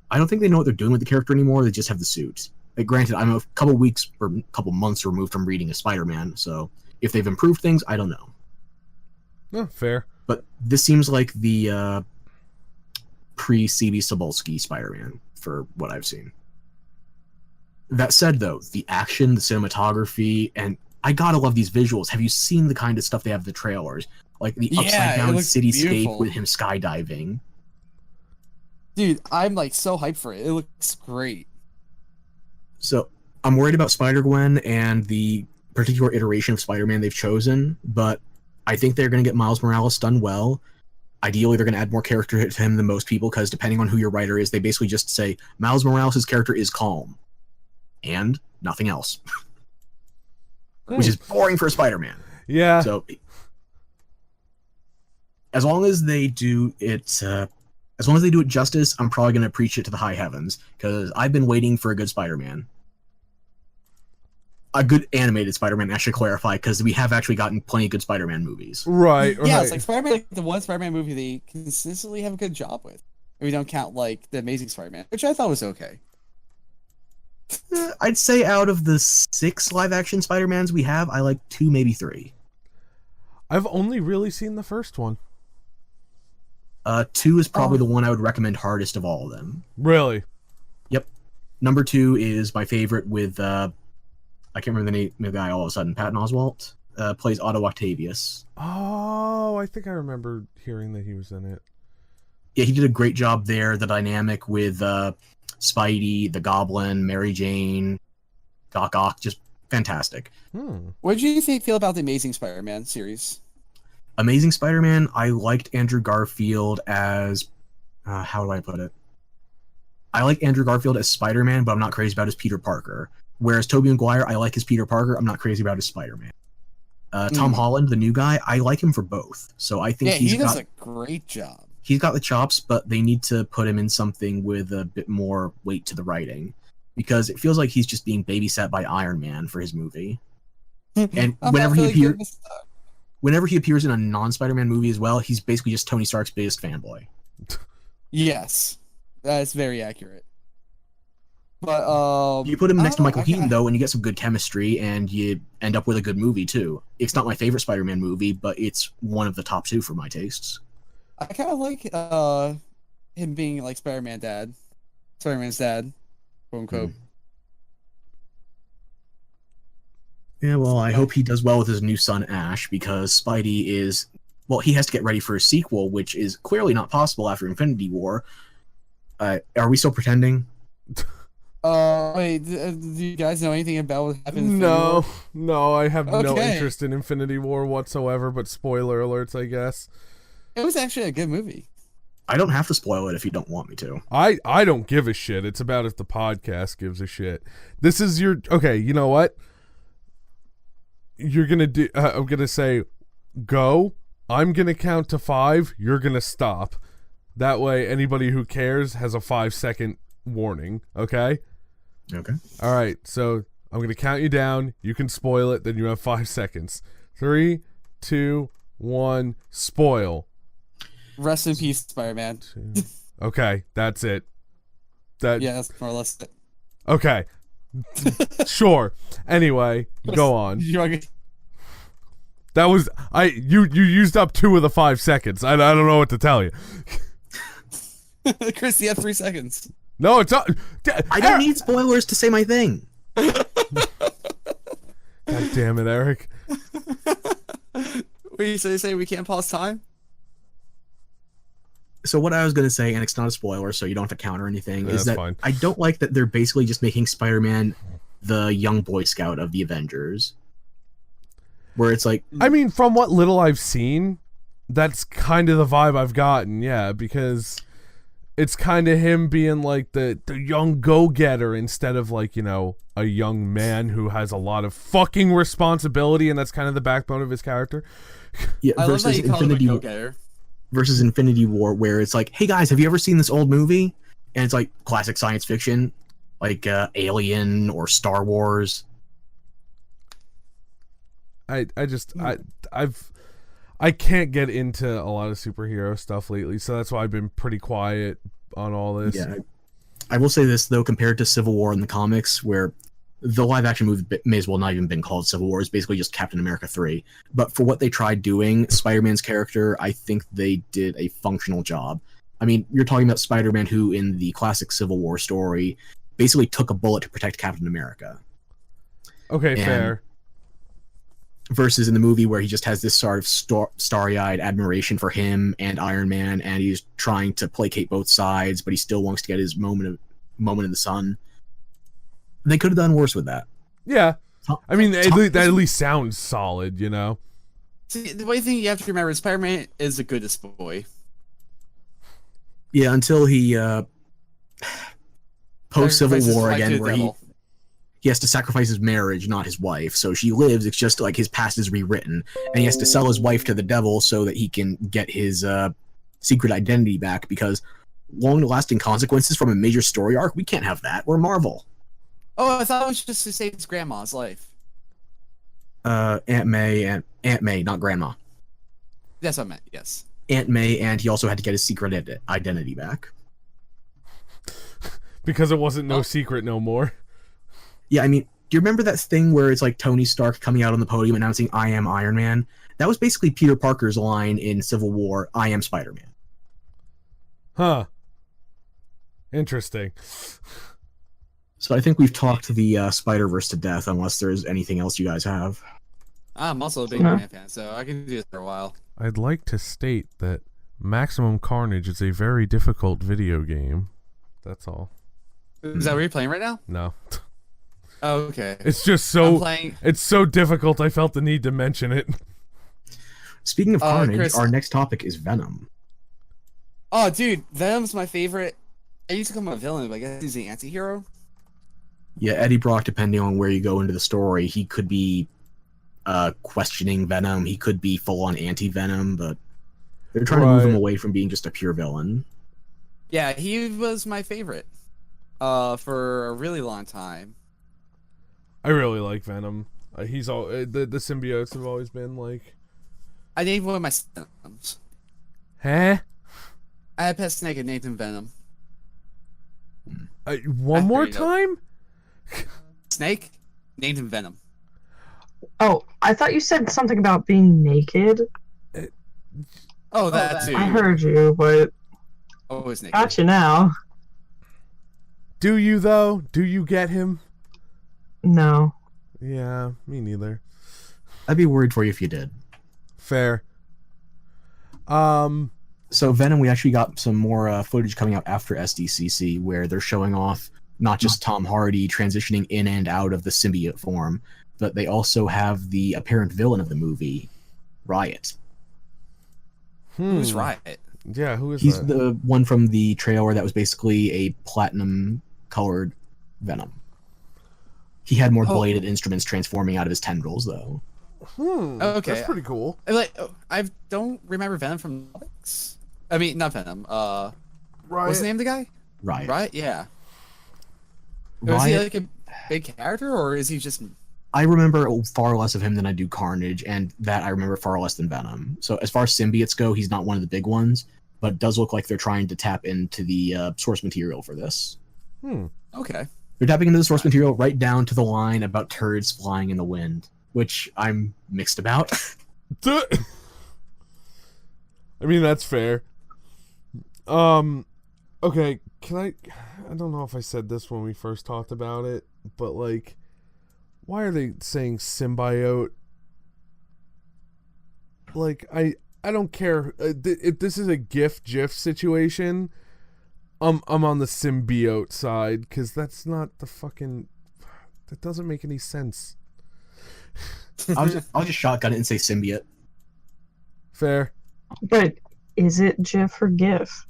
Speaker 2: I don't think they know what they're doing with the character anymore. They just have the suit. Like, granted, I'm a couple weeks or a couple months removed from reading a Spider-Man, so if they've improved things, I don't know.
Speaker 3: Oh, fair.
Speaker 2: But this seems like the pre-CB Cebulski Spider-Man, for what I've seen. That said, though, the action, the cinematography, and I gotta love these visuals. Have you seen the kind of stuff they have in the trailers? Like the upside-down cityscape
Speaker 1: beautiful.
Speaker 2: with him skydiving.
Speaker 1: Dude, I'm like so hyped for it. It looks great.
Speaker 2: So I'm worried about Spider-Gwen and the particular iteration of Spider-Man they've chosen, but I think they're going to get Miles Morales done well. Ideally, they're going to add more character to him than most people, because depending on who your writer is, they basically just say, Miles Morales' character is calm. And nothing else. Which is boring for a Spider-Man.
Speaker 3: Yeah.
Speaker 2: So, as long as they do it justice, I'm probably going to preach it to the high heavens, because I've been waiting for a good Spider-Man. A good animated Spider-Man, I should clarify, because we have actually gotten plenty of good Spider-Man movies.
Speaker 3: Right.
Speaker 1: Yeah, it's like Spider-Man, like the one Spider-Man movie they consistently have a good job with. If we don't count like the Amazing Spider-Man, which I thought was okay.
Speaker 2: I'd say out of the 6 live-action Spider-Mans we have, I like 2, maybe 3.
Speaker 3: I've only really seen the first one.
Speaker 2: 2 is probably the one I would recommend hardest of all of them.
Speaker 3: Really?
Speaker 2: Yep. Number 2 is my favorite with, I can't remember the name of the guy all of a sudden, Patton Oswalt, plays Otto Octavius.
Speaker 3: Oh, I think I remember hearing that he was in it.
Speaker 2: Yeah, he did a great job there. The dynamic with Spidey, the Goblin, Mary Jane, Doc Ock, just fantastic.
Speaker 1: What did you feel about the Amazing Spider-Man series?
Speaker 2: Amazing Spider-Man, I liked Andrew Garfield as... how do I put it? I like Andrew Garfield as Spider-Man, but I'm not crazy about his Peter Parker. Whereas Tobey Maguire, I like his Peter Parker, I'm not crazy about his Spider-Man. Tom Holland, the new guy, I like him for both. So I think
Speaker 1: he does a great job.
Speaker 2: He's got the chops, but they need to put him in something with a bit more weight to the writing. Because it feels like he's just being babysat by Iron Man for his movie. And whenever he appears in a non-Spider-Man movie as well, he's basically just Tony Stark's biggest fanboy.
Speaker 1: Yes, that's very accurate. But
Speaker 2: you put him next to Michael Keaton though, and you get some good chemistry, and you end up with a good movie too. It's not my favorite Spider-Man movie, but it's one of the top 2 for my tastes.
Speaker 1: I kind of like him being like Spider-Man's dad, quote unquote.
Speaker 2: Yeah, well, I hope he does well with his new son Ash, because Spidey is, well, he has to get ready for a sequel, which is clearly not possible after Infinity War. Are we still pretending?
Speaker 1: Wait, do you guys know anything about what happened in Infinity War?
Speaker 3: No, I have no interest in Infinity War whatsoever, but spoiler alerts, I guess.
Speaker 1: It was actually a good movie.
Speaker 2: I don't have to spoil it if you don't want me to.
Speaker 3: I don't give a shit. It's about if the podcast gives a shit. This is your... Okay, you know what? You're going to do... I'm going to say, go. I'm going to count to 5. You're going to stop. That way, anybody who cares has a 5-second warning, okay?
Speaker 2: Okay.
Speaker 3: All right, so I'm going to count you down. You can spoil it, then you have 5 seconds. 3, 2, 1, spoil.
Speaker 1: Rest in peace, Spider-Man.
Speaker 3: Okay, that's it.
Speaker 1: Yeah, that's more or less it.
Speaker 3: Okay. Sure. Anyway, go on. That was you used up 2 of the 5 seconds. I don't know what to tell you.
Speaker 1: Chris, you have 3 seconds.
Speaker 3: No, it's not.
Speaker 2: I don't need spoilers to say my thing.
Speaker 3: God damn it, Eric.
Speaker 1: Wait, so you say we can't pause time?
Speaker 2: So what I was going to say, and it's not a spoiler, so you don't have to counter anything, is that
Speaker 3: fine.
Speaker 2: I don't like that they're basically just making Spider-Man the young Boy Scout of the Avengers. Where it's like...
Speaker 3: I mean, from what little I've seen, that's kind of the vibe I've gotten, yeah, because it's kind of him being like the young go-getter instead of like, you know, a young man who has a lot of fucking responsibility, and that's kind of the backbone of his character.
Speaker 2: Yeah,
Speaker 1: I love that you call him a go-getter. Versus
Speaker 2: Infinity War, where it's like, hey guys, have you ever seen this old movie? And it's like classic science fiction, like Alien or Star Wars.
Speaker 3: I can't get into a lot of superhero stuff lately, so that's why I've been pretty quiet on all this.
Speaker 2: Yeah, I will say this though, compared to Civil War in the comics, where the live action movie may as well not even been called Civil War, it's basically just Captain America 3. But for what they tried doing, Spider-Man's character, I think they did a functional job. I mean, you're talking about Spider-Man who, in the classic Civil War story, basically took a bullet to protect Captain America.
Speaker 3: Okay,
Speaker 2: And
Speaker 3: fair.
Speaker 2: Versus in the movie where he just has this sort of starry-eyed admiration for him and Iron Man, and he's trying to placate both sides, but he still wants to get his moment in the sun. They could have done worse with that.
Speaker 3: Yeah. I mean, that at least sounds solid, you know?
Speaker 1: See, the way thing you have to remember is Spider-Man is the goodest boy.
Speaker 2: Yeah, until he post-Civil War again, where he has to sacrifice his marriage, not his wife. So she lives, it's just like his past is rewritten. And he has to sell his wife to the devil so that he can get his secret identity back, because long-lasting consequences from a major story arc, we can't have that. We're Marvel.
Speaker 1: Oh, I thought it was just to save his grandma's life.
Speaker 2: Aunt May, not Grandma.
Speaker 1: That's what I meant, yes.
Speaker 2: Aunt May, and he also had to get his secret identity back.
Speaker 3: Because it wasn't no secret no more.
Speaker 2: Yeah, I mean, do you remember that thing where it's like Tony Stark coming out on the podium announcing, "I am Iron Man"? That was basically Peter Parker's line in Civil War, "I am Spider-Man."
Speaker 3: Huh. Interesting.
Speaker 2: So I think we've talked the Spider-Verse to death, unless there's anything else you guys have.
Speaker 1: I'm also a big Batman fan, so I can do this for a while.
Speaker 3: I'd like to state that Maximum Carnage is a very difficult video game. That's all.
Speaker 1: Is that what you're playing right now?
Speaker 3: No.
Speaker 1: Oh, okay.
Speaker 3: It's just it's so difficult I felt the need to mention it.
Speaker 2: Speaking of Carnage,
Speaker 1: Chris,
Speaker 2: our next topic is Venom.
Speaker 1: Oh, dude, Venom's my favorite. I used to call him a villain, but I guess he's the anti-hero.
Speaker 2: Yeah, Eddie Brock, depending on where you go into the story, he could be questioning Venom, he could be full-on anti-Venom, but they're trying to move him away from being just a pure villain.
Speaker 1: Yeah, he was my favorite for a really long time.
Speaker 3: I really like Venom. He's all the symbiotes have always been like.
Speaker 1: I named one of my Venoms.
Speaker 3: Huh?
Speaker 1: I had Pet Snake and named him Venom.
Speaker 3: One more time?
Speaker 1: Snake? Named him Venom.
Speaker 4: Oh, I thought you said something about being naked.
Speaker 1: Oh, that too.
Speaker 4: I heard you, but
Speaker 1: Always naked.
Speaker 4: gotcha now.
Speaker 3: Do you though? Do you get him?
Speaker 4: No.
Speaker 3: Yeah, me neither.
Speaker 2: I'd be worried for you if you did.
Speaker 3: Fair.
Speaker 2: So Venom, we actually got some more footage coming out after SDCC, where they're showing off not just Tom Hardy transitioning in and out of the symbiote form, but they also have the apparent villain of the movie, Riot.
Speaker 1: Who's Riot?
Speaker 3: Yeah, who is
Speaker 2: He's
Speaker 3: that?
Speaker 2: the one from the trailer that was basically a platinum-colored Venom. He had more bladed instruments transforming out of his tendrils, though.
Speaker 1: Okay,
Speaker 3: That's pretty cool.
Speaker 1: I don't remember Venom from comics. I mean, not Venom.
Speaker 3: Riot.
Speaker 1: What's the name of the guy?
Speaker 2: Riot.
Speaker 1: Riot, yeah.
Speaker 2: Riot.
Speaker 1: Is he like a big character, or is he just?
Speaker 2: I remember far less of him than I do Carnage, and that I remember far less than Venom. So as far as symbiotes go, he's not one of the big ones, but it does look like they're trying to tap into the source material for this.
Speaker 1: Okay.
Speaker 2: They're tapping into the source material right down to the line about turds flying in the wind, which I'm mixed about.
Speaker 3: I mean, that's fair. Okay, can I don't know if I said this when we first talked about it, but like, why are they saying symbiote? Like, I don't care if this is a GIF situation. I'm on the symbiote side, because that's not the fucking. That doesn't make any sense.
Speaker 2: I'll just shotgun it and say symbiote.
Speaker 3: Fair.
Speaker 4: But is it GIF or GIF?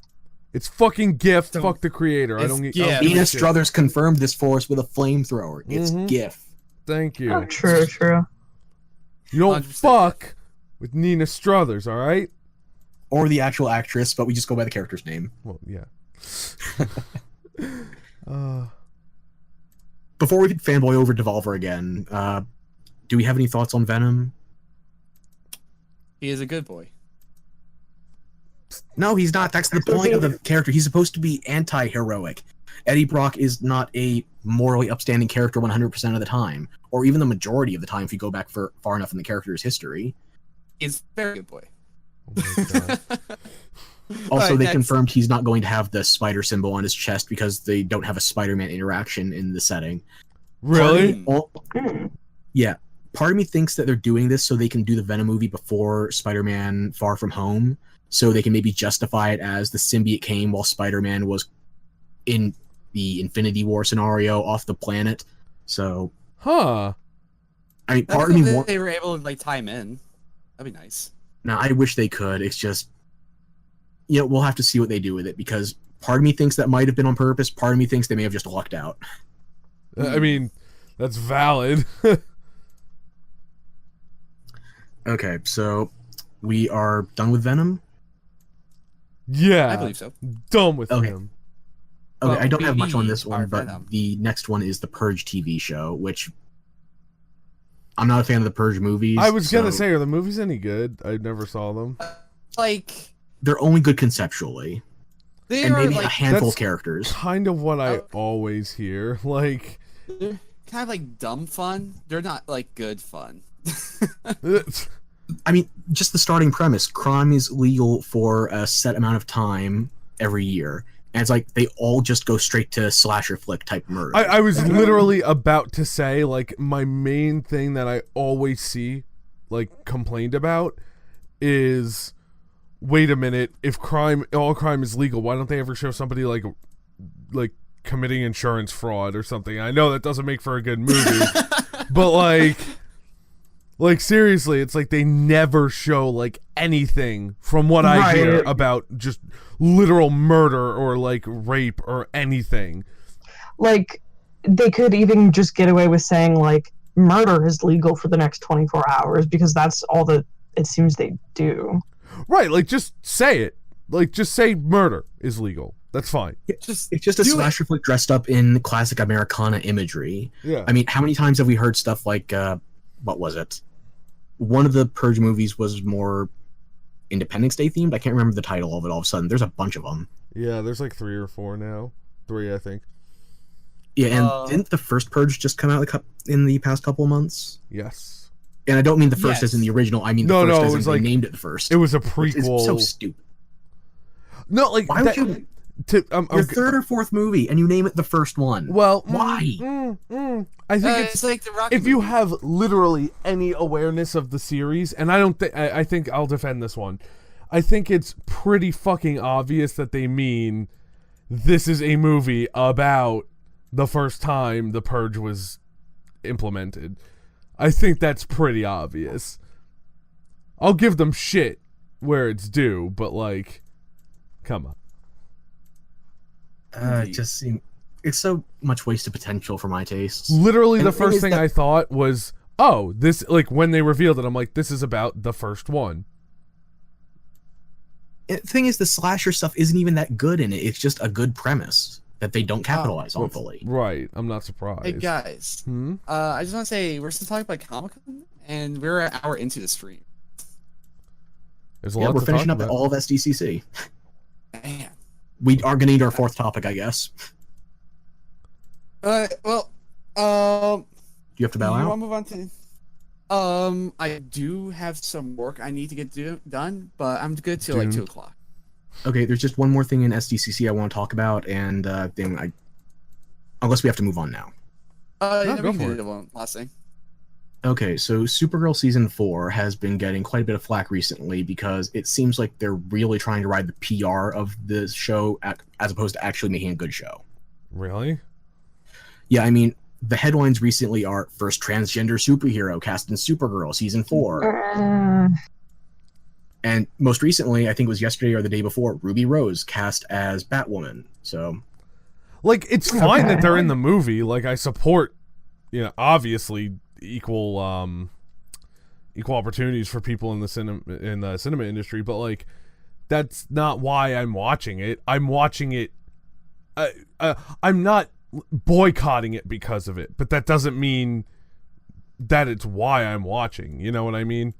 Speaker 3: It's fucking GIF. Fuck the creator. I don't get.
Speaker 1: GIF.
Speaker 2: Nina Struthers confirmed this for us with a flamethrower. It's GIF.
Speaker 3: Thank you.
Speaker 4: Oh, true.
Speaker 3: You don't
Speaker 1: 100%
Speaker 3: fuck with Nina Struthers, all right?
Speaker 2: Or the actual actress, but we just go by the character's name.
Speaker 3: Well, yeah.
Speaker 2: Before we fanboy over Devolver again, do we have any thoughts on Venom?
Speaker 1: He is a good boy.
Speaker 2: No, he's not. That's the point of the character. He's supposed to be anti-heroic. Eddie Brock is not a morally upstanding character 100% of the time, or even the majority of the time if you go back far enough in the character's history.
Speaker 1: He's a very good boy.
Speaker 3: Oh my God.
Speaker 2: Also,
Speaker 1: Alright,
Speaker 2: they
Speaker 1: next.
Speaker 2: confirmed he's not going to have the spider symbol on his chest because they don't have a Spider-Man interaction in the setting.
Speaker 3: Really?
Speaker 2: Yeah. Part of me thinks that they're doing this so they can do the Venom movie before Spider-Man Far From Home, so they can maybe justify it as the symbiote came while Spider-Man was in the Infinity War scenario off the planet. So,
Speaker 3: Huh.
Speaker 2: I mean,
Speaker 1: That's
Speaker 2: part of me
Speaker 1: if they were able to like tie him in. That'd be nice.
Speaker 2: now I wish they could. It's just, we'll have to see what they do with it, because part of me thinks that might have been on purpose. Part of me thinks they may have just lucked out.
Speaker 3: I mean, that's valid.
Speaker 2: Okay, so we are done with Venom.
Speaker 3: Yeah.
Speaker 1: I believe so.
Speaker 3: Done with
Speaker 2: Okay.
Speaker 3: him.
Speaker 2: Okay,
Speaker 1: Well,
Speaker 2: I don't have much on
Speaker 1: we
Speaker 2: this one,
Speaker 1: are
Speaker 2: but
Speaker 1: Venom.
Speaker 2: the next one is the Purge TV show, which I'm not a fan of the Purge movies.
Speaker 3: I was gonna
Speaker 2: so
Speaker 3: say, are the movies any good? I never saw them.
Speaker 1: Like
Speaker 2: they're only good conceptually,
Speaker 1: they
Speaker 2: and
Speaker 1: are
Speaker 2: maybe a
Speaker 1: like
Speaker 2: handful
Speaker 3: That's-
Speaker 2: of characters.
Speaker 3: Kind of what I
Speaker 1: Oh.
Speaker 3: always hear. Like,
Speaker 1: they're kind of like dumb fun. They're not like good fun.
Speaker 2: I mean, just the starting premise: crime is legal for a set amount of time every year, and it's like they all just go straight to slasher flick type murder.
Speaker 3: I was literally about to say, like, my main thing that I always see, like, complained about is, wait a minute, if all crime is legal, why don't they ever show somebody like committing insurance fraud or something? I know that doesn't make for a good movie, but like seriously, it's like they never show like anything from what I hear
Speaker 4: Right.
Speaker 3: about just literal murder or like rape or anything.
Speaker 4: Like, they could even just get away with saying, like, murder is legal for the next 24 hours because that's all that it seems they do.
Speaker 3: Right, like just say it. Like just say murder is legal. That's fine.
Speaker 1: Just
Speaker 2: It's just a
Speaker 1: do it.
Speaker 2: slasher flick dressed up in classic Americana imagery.
Speaker 3: Yeah.
Speaker 2: I mean, how many times have we heard stuff like, what was it? One of the Purge movies was more Independence Day themed. I can't remember the title of it all of a sudden. There's a bunch of them.
Speaker 3: Yeah, there's like 3 or 4 now. 3, I think.
Speaker 2: Yeah, and didn't the first Purge just come out in the past couple of months?
Speaker 3: Yes.
Speaker 2: And I don't mean the first
Speaker 1: Yes.
Speaker 2: as in the original. I mean the
Speaker 3: No,
Speaker 2: first
Speaker 3: no,
Speaker 2: as
Speaker 3: it
Speaker 2: in
Speaker 3: was
Speaker 2: they
Speaker 3: like-
Speaker 2: named it the first.
Speaker 3: It was a
Speaker 2: It's
Speaker 3: prequel.
Speaker 2: so stupid.
Speaker 3: No, like
Speaker 2: Why would you? Your third or fourth movie, and you name it the first one.
Speaker 3: Well,
Speaker 2: Why?
Speaker 3: I think
Speaker 1: it's like the Rocky
Speaker 3: if you
Speaker 1: movie.
Speaker 3: have literally any awareness of the series, and I don't think I think I'll defend this one. I think it's pretty fucking obvious that they mean this is a movie about the first time the Purge was implemented. I think that's pretty obvious. I'll give them shit where it's due, but like, come on.
Speaker 2: It just seems it's so much wasted potential for my tastes.
Speaker 3: Literally,
Speaker 2: And
Speaker 3: the
Speaker 2: the thing
Speaker 3: first
Speaker 2: is
Speaker 3: thing
Speaker 2: that-
Speaker 3: I thought was, oh, this, like, when they revealed it, I'm like, this is about the first one.
Speaker 2: The thing is, the slasher stuff isn't even that good in it. It's just a good premise that they don't capitalize on fully.
Speaker 3: Right. I'm not surprised.
Speaker 1: Hey guys,
Speaker 3: Hmm?
Speaker 1: I just want to say we're still talking about Comic-Con, and we're an hour into the stream.
Speaker 3: There's a
Speaker 2: Yeah,
Speaker 3: lot
Speaker 2: we're
Speaker 3: to
Speaker 2: finishing
Speaker 3: talk
Speaker 2: up
Speaker 3: about.
Speaker 2: all of SDCC.
Speaker 1: Man.
Speaker 2: We are going to need our fourth topic, I guess.
Speaker 1: Well,
Speaker 2: Do you have to bow
Speaker 1: you
Speaker 2: out?
Speaker 1: want to move on to? I do have some work I need to get done, but I'm good till like
Speaker 3: Dune.
Speaker 1: 2:00.
Speaker 2: Okay, there's just one more thing in SDCC I want to talk about, and then unless we have to move on now.
Speaker 1: No,
Speaker 3: go
Speaker 1: we can
Speaker 3: for
Speaker 1: do
Speaker 3: it.
Speaker 1: the one last thing.
Speaker 2: Okay, so Supergirl Season 4 has been getting quite a bit of flack recently because it seems like they're really trying to ride the PR of the show as opposed to actually making a good show.
Speaker 3: Really?
Speaker 2: Yeah, I mean, the headlines recently are first transgender superhero cast in Supergirl Season 4. And most recently, I think it was yesterday or the day before, Ruby Rose cast as Batwoman. So,
Speaker 3: Like, it's fine
Speaker 4: Okay.
Speaker 3: that they're in the movie. Like, I support, obviously equal opportunities for people in the cinema industry, but like, that's not why I'm watching it. I'm watching it. I'm not boycotting it because of it, but that doesn't mean that it's why I'm watching. You know what I mean?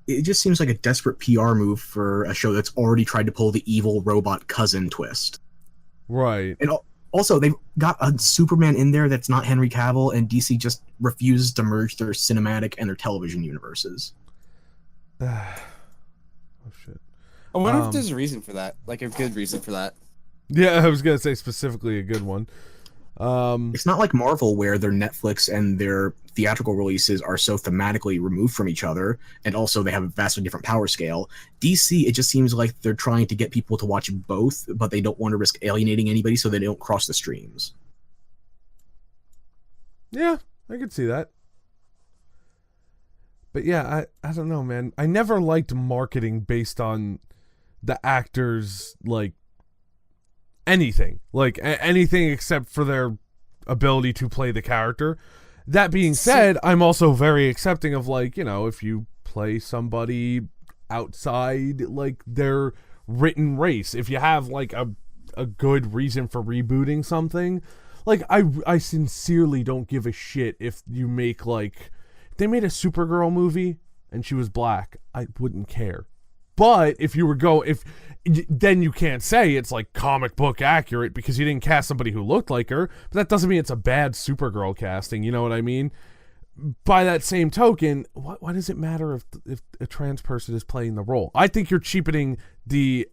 Speaker 2: it just seems like a desperate PR move for a show that's already tried to pull the evil robot cousin twist.
Speaker 3: Right.
Speaker 2: And Also, they've got a Superman in there that's not Henry Cavill, and DC just refuses to merge their cinematic and their television universes.
Speaker 3: Oh shit.
Speaker 1: I wonder if there's a reason for that, like a good reason for that.
Speaker 3: Yeah, I was gonna say specifically a good one.
Speaker 2: It's not like Marvel, where their Netflix and their theatrical releases are so thematically removed from each other, and also they have a vastly different power scale. DC, it just seems like they're trying to get people to watch both, but they don't want to risk alienating anybody, so they don't cross the streams.
Speaker 3: Yeah, I could see that. But yeah, I don't know, man. I never liked marketing based on the actors, like, anything except for their ability to play the character. That being said, I'm also very accepting of, like, you know, if you play somebody outside like their written race, if you have like a good reason for rebooting something, like I sincerely don't give a shit if you make, like, if they made a Supergirl movie and she was black, I wouldn't care. But if you were then you can't say it's like comic book accurate because you didn't cast somebody who looked like her. But that doesn't mean it's a bad Supergirl casting. You know what I mean? By that same token, why does it matter if a trans person is playing the role? I think you're cheapening the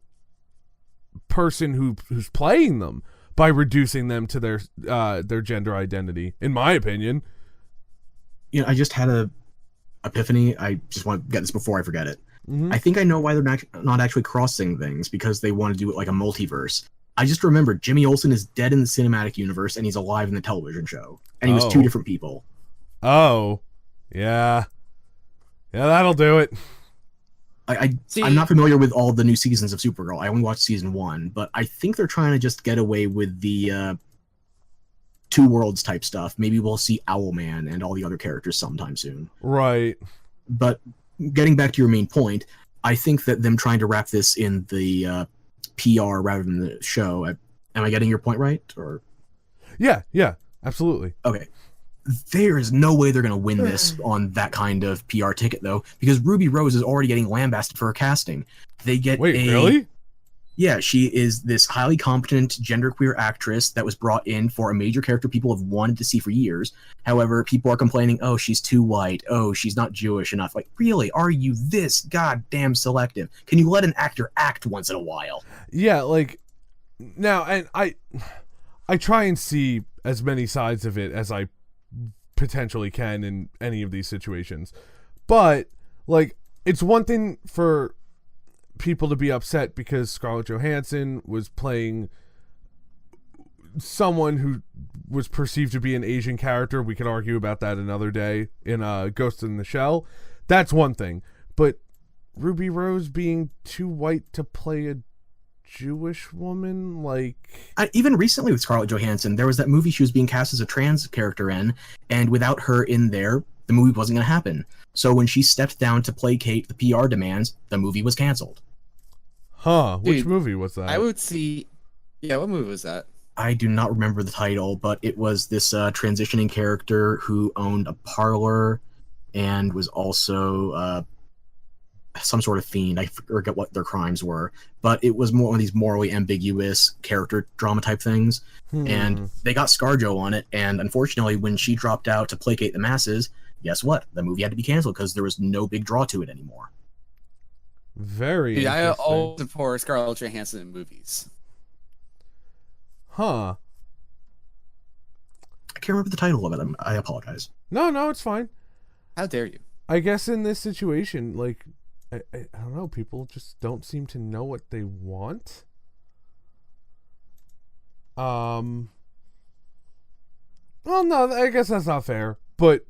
Speaker 3: person who's playing them by reducing them to their gender identity, in my opinion.
Speaker 2: You know, I just had a epiphany. I just want to get this before I forget it.
Speaker 3: Mm-hmm.
Speaker 2: I think I know why they're not actually crossing things, because they want to do it like a multiverse. I just remembered Jimmy Olsen is dead in the cinematic universe and he's alive in the television show. And he was two different people.
Speaker 3: Oh, yeah. Yeah, that'll do it.
Speaker 2: I'm not familiar with all the new seasons of Supergirl. I only watched season 1, but I think they're trying to just get away with the two worlds type stuff. Maybe we'll see Owlman and all the other characters sometime soon.
Speaker 3: Right.
Speaker 2: But getting back to your main point, I think that them trying to wrap this in the PR rather than the show. Am I getting your point right? Or
Speaker 3: Yeah, absolutely.
Speaker 2: okay. There is no way they're going to win this on that kind of PR ticket, though, because Ruby Rose is already getting lambasted for her casting. They get
Speaker 3: really?
Speaker 2: Yeah, she is this highly competent genderqueer actress that was brought in for a major character people have wanted to see for years. However, people are complaining, oh, she's too white. Oh, she's not Jewish enough. Like, really? Are you this goddamn selective? Can you let an actor act once in a while?
Speaker 3: Yeah, like, now, and I try and see as many sides of it as I potentially can in any of these situations. But, like, it's one thing for people to be upset because Scarlett Johansson was playing someone who was perceived to be an Asian character. We could argue about that another day in Ghost in the Shell. That's one thing. But Ruby Rose being too white to play a Jewish woman, like...
Speaker 2: Even recently with Scarlett Johansson, there was that movie she was being cast as a trans character in, and without her in there, the movie wasn't going to happen. So when she stepped down to placate the PR demands, the movie was canceled.
Speaker 3: Huh, which
Speaker 1: Dude,
Speaker 3: movie was that?
Speaker 1: I would see... Yeah, what movie was that?
Speaker 2: I do not remember the title, but it was this transitioning character who owned a parlor and was also some sort of fiend. I forget what their crimes were, but it was more one of these morally ambiguous character drama type things. And they got ScarJo on it, and unfortunately, when she dropped out to placate the masses, guess what? The movie had to be canceled because there was no big draw to it anymore.
Speaker 3: Very
Speaker 1: Dude, I
Speaker 3: interesting.
Speaker 1: always support Scarlett Johansson in movies.
Speaker 3: Huh.
Speaker 2: I can't remember the title of it. I apologize.
Speaker 3: No, it's fine.
Speaker 1: How dare you?
Speaker 3: I guess in this situation, like, I don't know, people just don't seem to know what they want. Well, no, I guess that's not fair, but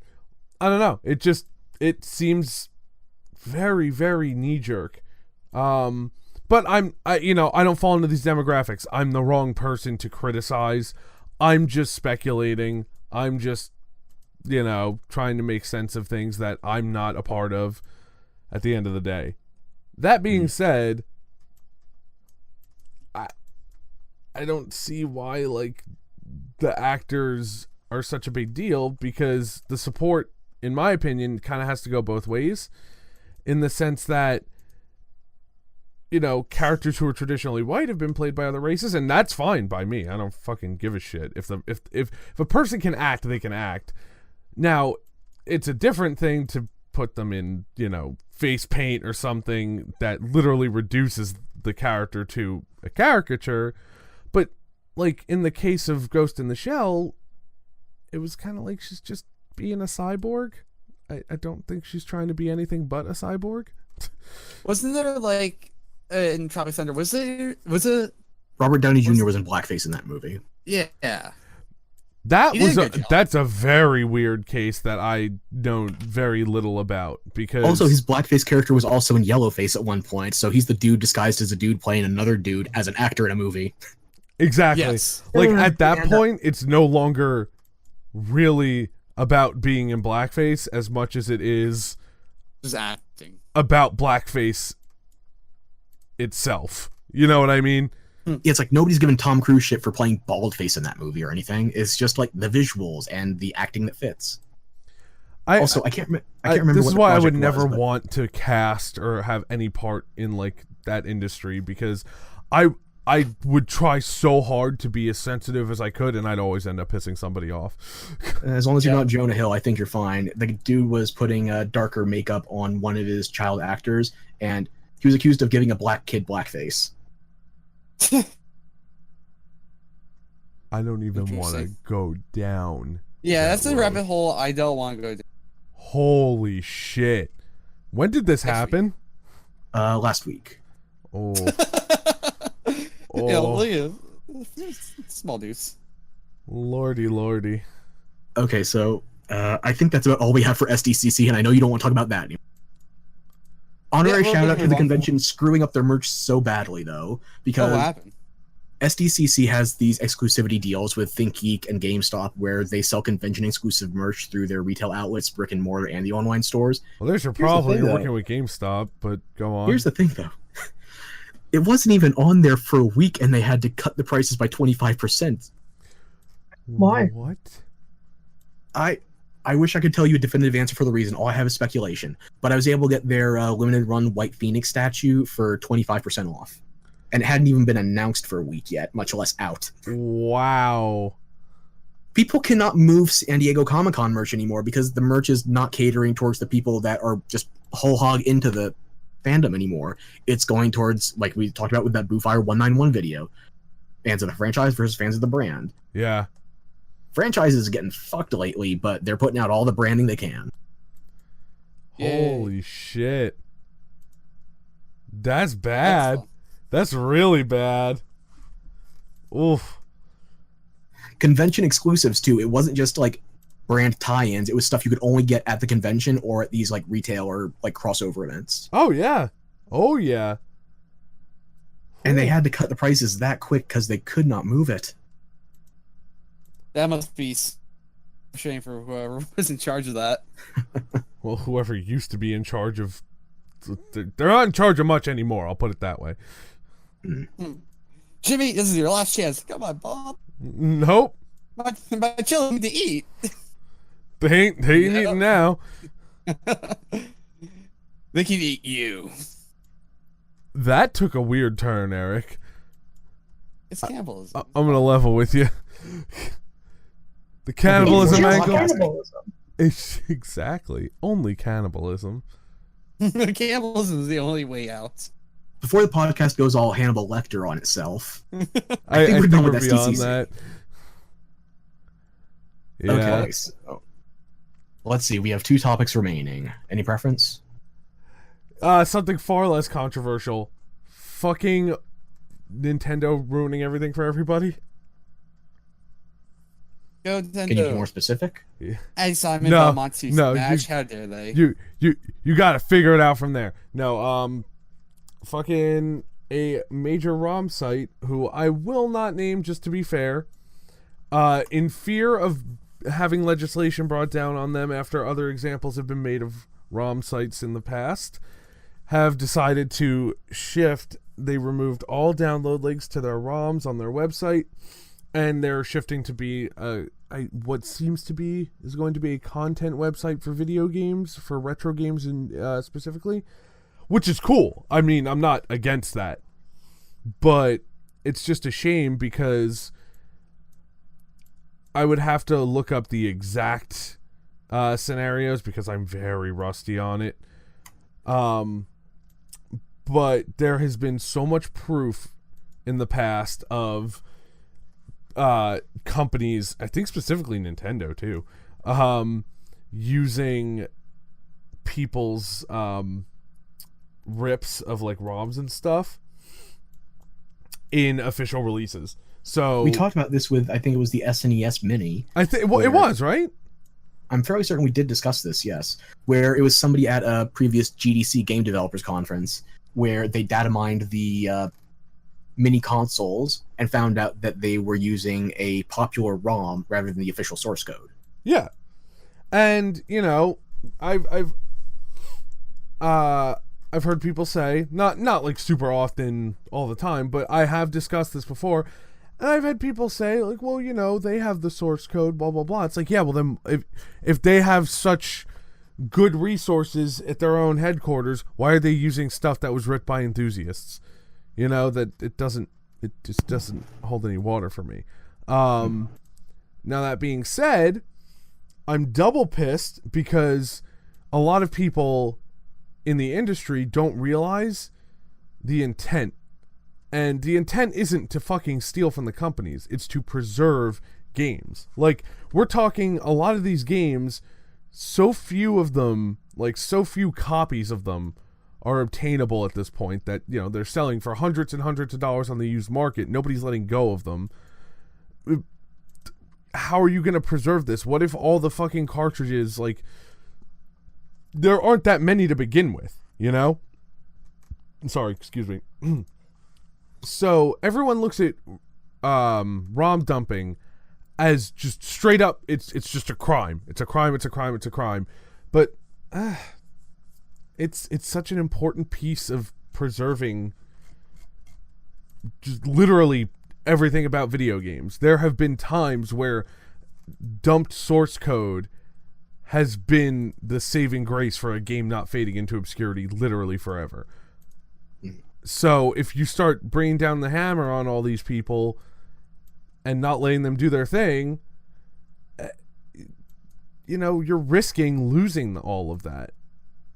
Speaker 3: I don't know. It seems very, very knee-jerk. But I don't fall into these demographics. I'm the wrong person to criticize. I'm just speculating. I'm just, trying to make sense of things that I'm not a part of at the end of the day. That being said, I don't see why, like, the actors are such a big deal, because the support, in my opinion, kind of has to go both ways, in the sense that characters who are traditionally white have been played by other races, and that's fine by me. I don't fucking give a shit. If a person can act, they can act. Now, it's a different thing to put them in, face paint or something that literally reduces the character to a caricature. But, like, in the case of Ghost in the Shell, it was kind of like she's just being a cyborg. I don't think she's trying to be anything but a cyborg.
Speaker 1: Wasn't there, like, in Tropic Thunder, was it
Speaker 2: Robert Downey Jr. was in blackface in that movie.
Speaker 1: Yeah.
Speaker 3: That's a very weird case that I know very little about, because
Speaker 2: also his blackface character was also in yellowface at one point, so he's the dude disguised as a dude playing another dude as an actor in a movie.
Speaker 3: Exactly.
Speaker 1: Yes.
Speaker 3: Like at that point, it's no longer really about being in blackface as much as it is
Speaker 1: just acting
Speaker 3: about blackface itself. You know what I mean?
Speaker 2: It's like nobody's giving Tom Cruise shit for playing baldface in that movie or anything. It's just like the visuals and the acting that fits. I can't remember.
Speaker 3: This
Speaker 2: what
Speaker 3: is
Speaker 2: the
Speaker 3: why I
Speaker 2: project
Speaker 3: would never
Speaker 2: was, but
Speaker 3: want to cast or have any part in like that industry, because I would try so hard to be as sensitive as I could, and I'd always end up pissing somebody off.
Speaker 2: As long as you're not Jonah Hill, I think you're fine. The dude was putting darker makeup on one of his child actors, and he was accused of giving a black kid blackface.
Speaker 3: I don't even want to go down.
Speaker 1: Yeah, that's a
Speaker 3: road.
Speaker 1: rabbit hole I don't want to go down.
Speaker 3: Holy shit. When did this happen?
Speaker 2: Last week.
Speaker 3: Oh.
Speaker 1: Yeah, look at small deuce.
Speaker 3: Lordy.
Speaker 2: Okay, so I think that's about all we have for SDCC, and I know you don't want to talk about that anymore. Honorary shout out to the convention screwing up their merch so badly, though, because
Speaker 1: what happened?
Speaker 2: SDCC has these exclusivity deals with ThinkGeek and GameStop where they sell convention exclusive merch through their retail outlets, brick and mortar, and the online stores.
Speaker 3: Well, there's your problem. You're working with GameStop, but go on.
Speaker 2: Here's the thing, though. It wasn't even on there for a week, and they had to cut the prices by 25%.
Speaker 4: Why?
Speaker 3: What?
Speaker 2: I wish I could tell you a definitive answer for the reason. All I have is speculation. But I was able to get their limited run White Phoenix statue for 25% off. And it hadn't even been announced for a week yet, much less out.
Speaker 3: Wow.
Speaker 2: People cannot move San Diego Comic-Con merch anymore because the merch is not catering towards the people that are just whole hog into the fandom anymore. It's going towards, like we talked about with that Boofire 191 video, fans of the franchise versus fans of the brand.
Speaker 3: Yeah.
Speaker 2: Franchises are getting fucked lately, but they're putting out all the branding they can.
Speaker 3: Holy shit. That's bad. That's really bad. Oof.
Speaker 2: Convention exclusives too. It wasn't just like brand tie-ins. It was stuff you could only get at the convention or at these like retail or like crossover events.
Speaker 3: Oh yeah.
Speaker 2: And they had to cut the prices that quick because they could not move it.
Speaker 1: That must be a shame for whoever was in charge of that.
Speaker 3: Well, whoever used to be in charge of... They're not in charge of much anymore, I'll put it that way.
Speaker 1: Jimmy, this is your last chance. Come on, Bob.
Speaker 3: Nope.
Speaker 1: My children need to eat.
Speaker 3: They ain't eating now.
Speaker 1: They can eat you.
Speaker 3: That took a weird turn, Eric.
Speaker 1: It's cannibalism.
Speaker 3: I'm going to level with you. The cannibalism angle.
Speaker 4: Cannibalism.
Speaker 3: Exactly. Only cannibalism.
Speaker 1: Cannibalism is the only way out.
Speaker 2: Before the podcast goes all Hannibal Lecter on itself,
Speaker 3: I think we're
Speaker 2: done with
Speaker 3: beyond
Speaker 2: SDCC.
Speaker 3: that. Yeah.
Speaker 2: Okay, so let's see. We have 2 topics remaining. Any preference?
Speaker 3: Something far less controversial. Fucking Nintendo ruining everything for everybody.
Speaker 1: Go Nintendo.
Speaker 2: Can you be more specific?
Speaker 1: Hey, Simon
Speaker 3: No,
Speaker 1: Belmont to Smash. How dare they?
Speaker 3: You gotta figure it out from there. No, fucking a major ROM site who I will not name just to be fair, in fear of having legislation brought down on them after other examples have been made of ROM sites in the past, have decided to shift. They removed all download links to their ROMs on their website, and they're shifting to be what seems to be is going to be a content website for video games, for retro games and specifically. which is cool. I mean, I'm not against that, but it's just a shame because I would have to look up the exact scenarios because I'm very rusty on it. But there has been so much proof in the past of companies, I think specifically Nintendo too, using people's rips of like ROMs and stuff in official releases. So
Speaker 2: we talked about this with, I think it was the SNES Mini.
Speaker 3: I think well, it was, right?
Speaker 2: I'm fairly certain we did discuss this, yes. Where it was somebody at a previous GDC Game Developers Conference where they data mined the mini consoles and found out that they were using a popular ROM rather than the official source code.
Speaker 3: Yeah. And, you know, I've heard people say, not like super often all the time, but I have discussed this before, and I've had people say, like, well, you know, they have the source code, blah, blah, blah. It's like, yeah, well, then if they have such good resources at their own headquarters, why are they using stuff that was written by enthusiasts? You know, that it just doesn't hold any water for me. Now, that being said, I'm double pissed because a lot of people in the industry don't realize the intent. And the intent isn't to fucking steal from the companies. It's to preserve games. Like, we're talking a lot of these games, so few of them, like so few copies of them are obtainable at this point that, you know, they're selling for hundreds and hundreds of dollars on the used market. Nobody's letting go of them. How are you going to preserve this? What if all the fucking cartridges, like, there aren't that many to begin with, you know? Sorry, excuse me. So everyone looks at ROM dumping as just straight up, it's just a crime. It's a crime, it's a crime, it's a crime. But it's such an important piece of preserving just literally everything about video games. There have been times where dumped source code has been the saving grace for a game not fading into obscurity literally forever. So if you start bringing down the hammer on all these people and not letting them do their thing, you know, you're risking losing all of that.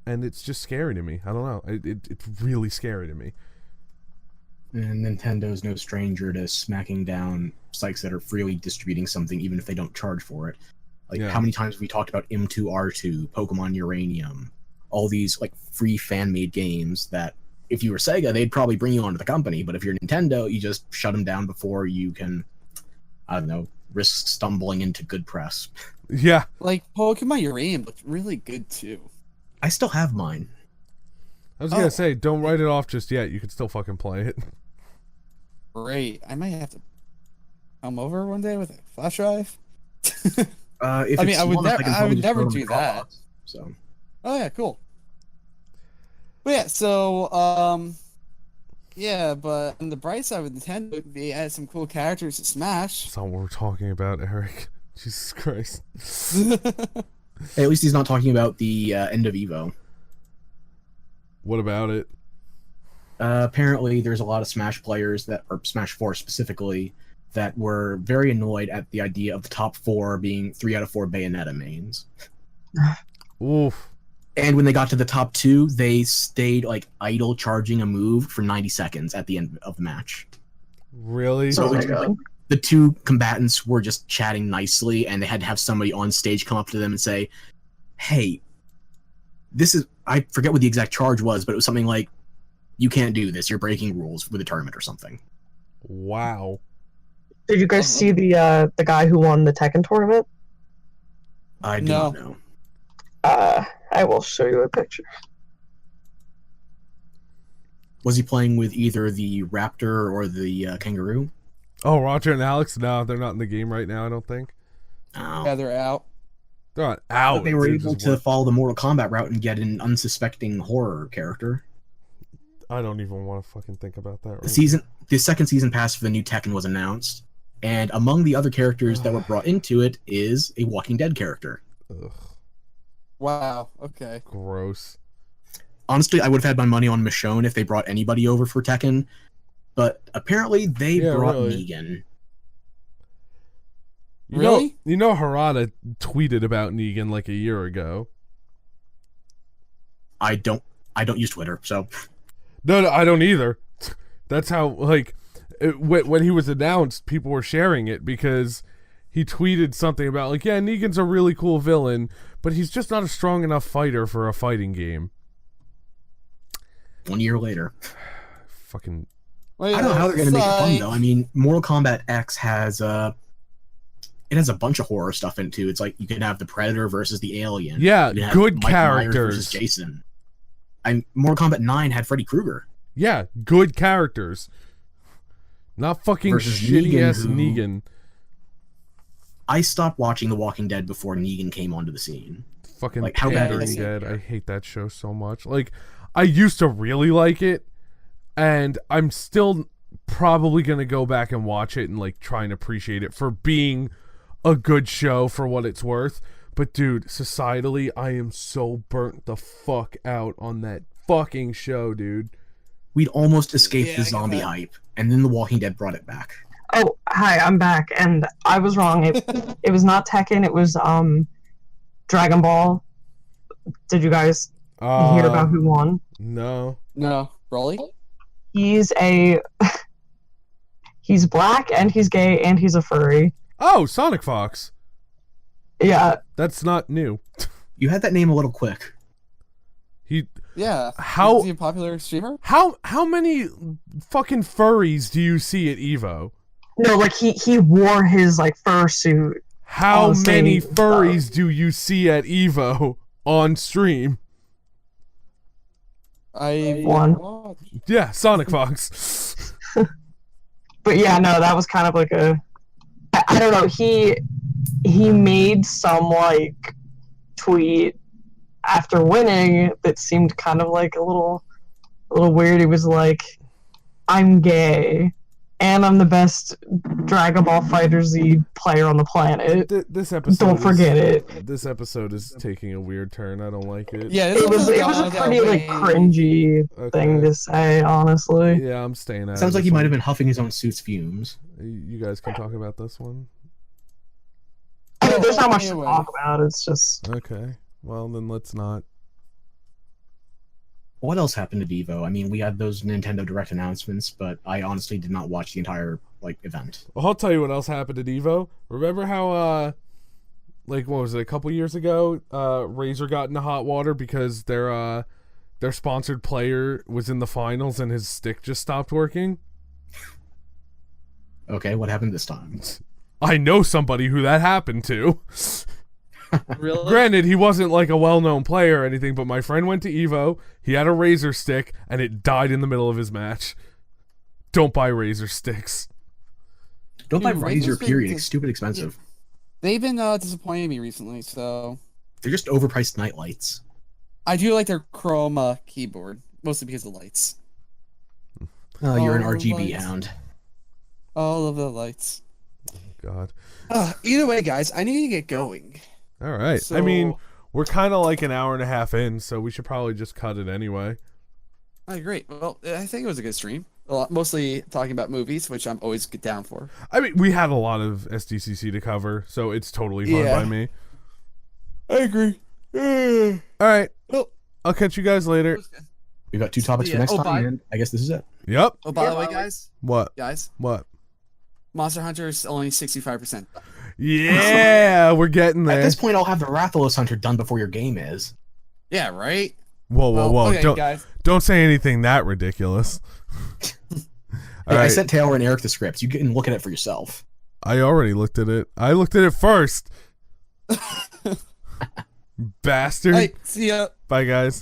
Speaker 3: And it's just scary to me. I don't know. It's really scary to me.
Speaker 2: And Nintendo's no stranger to smacking down sites that are freely distributing something, even if they don't charge for it. Like, how many times have we talked about M2R2, Pokemon Uranium, all these, like, free fan-made games that, if you were Sega, they'd probably bring you onto the company, but if you're Nintendo, you just shut them down before you can, I don't know, risk stumbling into good press.
Speaker 3: Yeah.
Speaker 1: Like, Pokemon Uranium looked really good, too.
Speaker 2: I still have mine.
Speaker 3: I was gonna say, don't write it off just yet. You can still fucking play it.
Speaker 1: Great. I might have to come over one day with a flash drive.
Speaker 2: If
Speaker 1: I mean,
Speaker 2: it's
Speaker 1: I would,
Speaker 2: small enough, can
Speaker 1: I
Speaker 2: probably
Speaker 1: would
Speaker 2: just
Speaker 1: never
Speaker 2: throw them
Speaker 1: do
Speaker 2: in
Speaker 1: that.
Speaker 2: Dropbox, so.
Speaker 1: Oh, yeah, cool. But yeah, so, yeah, but on the bright side with Nintendo, they added some cool characters to Smash.
Speaker 3: That's not what we're talking about, Eric. Jesus Christ.
Speaker 2: Hey, at least he's not talking about the end of Evo.
Speaker 3: What about it?
Speaker 2: Apparently, there's a lot of Smash players that, or Smash 4 specifically, that were very annoyed at the idea of the top 4 being 3 out of 4 Bayonetta mains.
Speaker 3: Oof.
Speaker 2: And when they got to the top 2, they stayed like idle charging a move for 90 seconds at the end of the match.
Speaker 3: Really?
Speaker 2: So
Speaker 4: Oh my God.
Speaker 2: the two combatants were just chatting nicely, and they had to have somebody on stage come up to them and say, hey, this is, I forget what the exact charge was, but it was something like, you can't do this, you're breaking rules with a tournament or something.
Speaker 3: Wow.
Speaker 4: Did you guys see the guy who won the Tekken tournament?
Speaker 2: I do not know.
Speaker 4: I will show you a picture.
Speaker 2: Was he playing with either the raptor or the kangaroo?
Speaker 3: Oh, Roger and Alex? No, they're not in the game right now, I don't think.
Speaker 2: Oh.
Speaker 1: Yeah, they're out.
Speaker 3: They're not out.
Speaker 2: But they were
Speaker 3: They're
Speaker 2: able
Speaker 3: just
Speaker 2: to follow the Mortal Kombat route and get an unsuspecting horror character.
Speaker 3: I don't even want to fucking think about that. Right
Speaker 2: The second season pass for the new Tekken was announced, and among the other characters that were brought into it is a Walking Dead character.
Speaker 3: Ugh,
Speaker 1: Wow, okay.
Speaker 3: gross.
Speaker 2: honestly, I would have had my money on Michonne if they brought anybody over for Tekken, but apparently they brought
Speaker 3: really.
Speaker 2: Negan.
Speaker 1: Really?
Speaker 3: You know Harada tweeted about Negan like a year ago.
Speaker 2: I don't use Twitter, so
Speaker 3: No, I don't either. That's how, like, when he was announced, people were sharing it because he tweeted something about, like, yeah, Negan's a really cool villain, but he's just not a strong enough fighter for a fighting game.
Speaker 2: 1 year later.
Speaker 3: Fucking...
Speaker 1: Wait,
Speaker 2: I don't know how they're going to make it fun,
Speaker 1: like-
Speaker 2: though. I mean, Mortal Kombat X has it has a bunch of horror stuff in it, too. It's like you can have the Predator versus the Alien.
Speaker 3: Yeah,
Speaker 2: You can have
Speaker 3: good
Speaker 2: Mike Myers
Speaker 3: characters.
Speaker 2: versus Jason. Mortal Kombat 9 had Freddy Krueger.
Speaker 3: Yeah, good characters. Not fucking
Speaker 2: Versus
Speaker 3: shitty-ass
Speaker 2: Negan, who-
Speaker 3: Negan.
Speaker 2: I stopped watching The Walking Dead before Negan came onto the scene.
Speaker 3: Fucking
Speaker 2: Like, how bad
Speaker 3: Pandering
Speaker 2: is it?
Speaker 3: Dead. I hate that show so much. Like, I used to really like it, and I'm still probably going to go back and watch it and, like, try and appreciate it for being a good show for what it's worth. But, dude, societally, I am so burnt the fuck out on that fucking show, dude.
Speaker 2: We'd almost escaped
Speaker 1: Yeah,
Speaker 2: the
Speaker 1: I get
Speaker 2: zombie
Speaker 1: that.
Speaker 2: hype, and then The Walking Dead brought it back.
Speaker 4: Oh, hi, I'm back, and I was wrong. It was not Tekken. It was Dragon Ball. Did you guys hear about who won?
Speaker 3: No.
Speaker 1: No, Broly?
Speaker 4: He's black and he's gay and he's a furry.
Speaker 3: Oh, Sonic Fox.
Speaker 4: Yeah,
Speaker 3: That's not new.
Speaker 2: You had that name a little quick.
Speaker 1: Yeah.
Speaker 3: How-
Speaker 1: Is he a popular streamer?
Speaker 3: How many fucking furries do you see at EVO?
Speaker 4: no, like he wore his like fursuit.
Speaker 3: How
Speaker 4: On
Speaker 3: many
Speaker 4: stage,
Speaker 3: furries do you see at EVO on stream?
Speaker 4: One.
Speaker 3: Yeah, Sonic Fox.
Speaker 4: But yeah, no, that was kind of like I don't know. He made some like tweet after winning that seemed kind of like a little weird. He was like, "I'm gay, and I'm the best Dragon Ball FighterZ player on the planet.
Speaker 3: This episode.
Speaker 4: Don't forget it."
Speaker 3: This episode is taking a weird turn. I don't like it.
Speaker 1: Yeah,
Speaker 4: It was a pretty like cringy thing to say, honestly.
Speaker 3: Yeah, I'm staying out.
Speaker 2: Sounds
Speaker 3: of
Speaker 2: like he
Speaker 3: this
Speaker 2: might
Speaker 3: one.
Speaker 2: have been huffing his own suit's fumes.
Speaker 3: You guys can talk about this one.
Speaker 4: I mean, there's not much to
Speaker 1: Anyway.
Speaker 4: talk about. It's just
Speaker 3: Okay. Well, then let's not.
Speaker 2: What else happened at EVO? I mean, we had those Nintendo Direct announcements, but I honestly did not watch the entire event.
Speaker 3: Well, I'll tell you what else happened at EVO. Remember how, like, what was it, a couple years ago, Razer got into hot water because their sponsored player was in the finals and his stick just stopped working?
Speaker 2: Okay, what happened this time?
Speaker 3: I know somebody who that happened to.
Speaker 1: Really?
Speaker 3: Granted, he wasn't like a well-known player or anything, but my friend went to EVO, he had a Razer stick, and it died in the middle of his match. Don't buy Razer sticks.
Speaker 2: Don't buy
Speaker 1: Dude,
Speaker 2: Razer,
Speaker 1: Razer's been
Speaker 2: period.
Speaker 1: dis-
Speaker 2: It's stupid expensive.
Speaker 1: They've been disappointing me recently, so
Speaker 2: They're just overpriced night lights.
Speaker 1: I do like their Chroma keyboard, mostly because of the lights.
Speaker 2: Oh, you're an
Speaker 1: Oh,
Speaker 2: RGB
Speaker 1: lights.
Speaker 2: hound.
Speaker 1: All of the lights.
Speaker 3: God.
Speaker 1: Either way, guys, I need to get going.
Speaker 3: All right.
Speaker 1: So,
Speaker 3: I mean, we're kind of like an hour and a half in, so we should probably just cut it anyway.
Speaker 1: great. Well, I think it was a good stream. Mostly talking about movies, which I'm always down for.
Speaker 3: I mean, we had a lot of SDCC to cover, so it's totally fine
Speaker 1: Yeah.
Speaker 3: by me.
Speaker 1: I agree.
Speaker 3: All right.
Speaker 1: Well,
Speaker 3: I'll catch you guys later.
Speaker 2: We've got 2 topics for
Speaker 1: Yeah.
Speaker 2: next
Speaker 1: Oh,
Speaker 2: time,
Speaker 1: bye.
Speaker 2: and I guess this is it.
Speaker 3: Yep.
Speaker 1: Oh, by the way, guys,
Speaker 3: What? What?
Speaker 1: Monster Hunter is only 65%.
Speaker 3: Yeah, we're getting
Speaker 2: At
Speaker 3: there.
Speaker 2: this point, I'll have the Rathalos Hunter done before your game is.
Speaker 1: Yeah, right?
Speaker 3: Whoa, whoa,
Speaker 1: Well,
Speaker 3: whoa.
Speaker 1: okay, guys.
Speaker 3: Don't say anything that ridiculous.
Speaker 2: Hey,
Speaker 3: All
Speaker 2: I
Speaker 3: right.
Speaker 2: sent Taylor and Eric the scripts. You can look at it for yourself.
Speaker 3: I already looked at it. I looked at it first. Bastard.
Speaker 1: Hey, see ya.
Speaker 3: Bye, guys.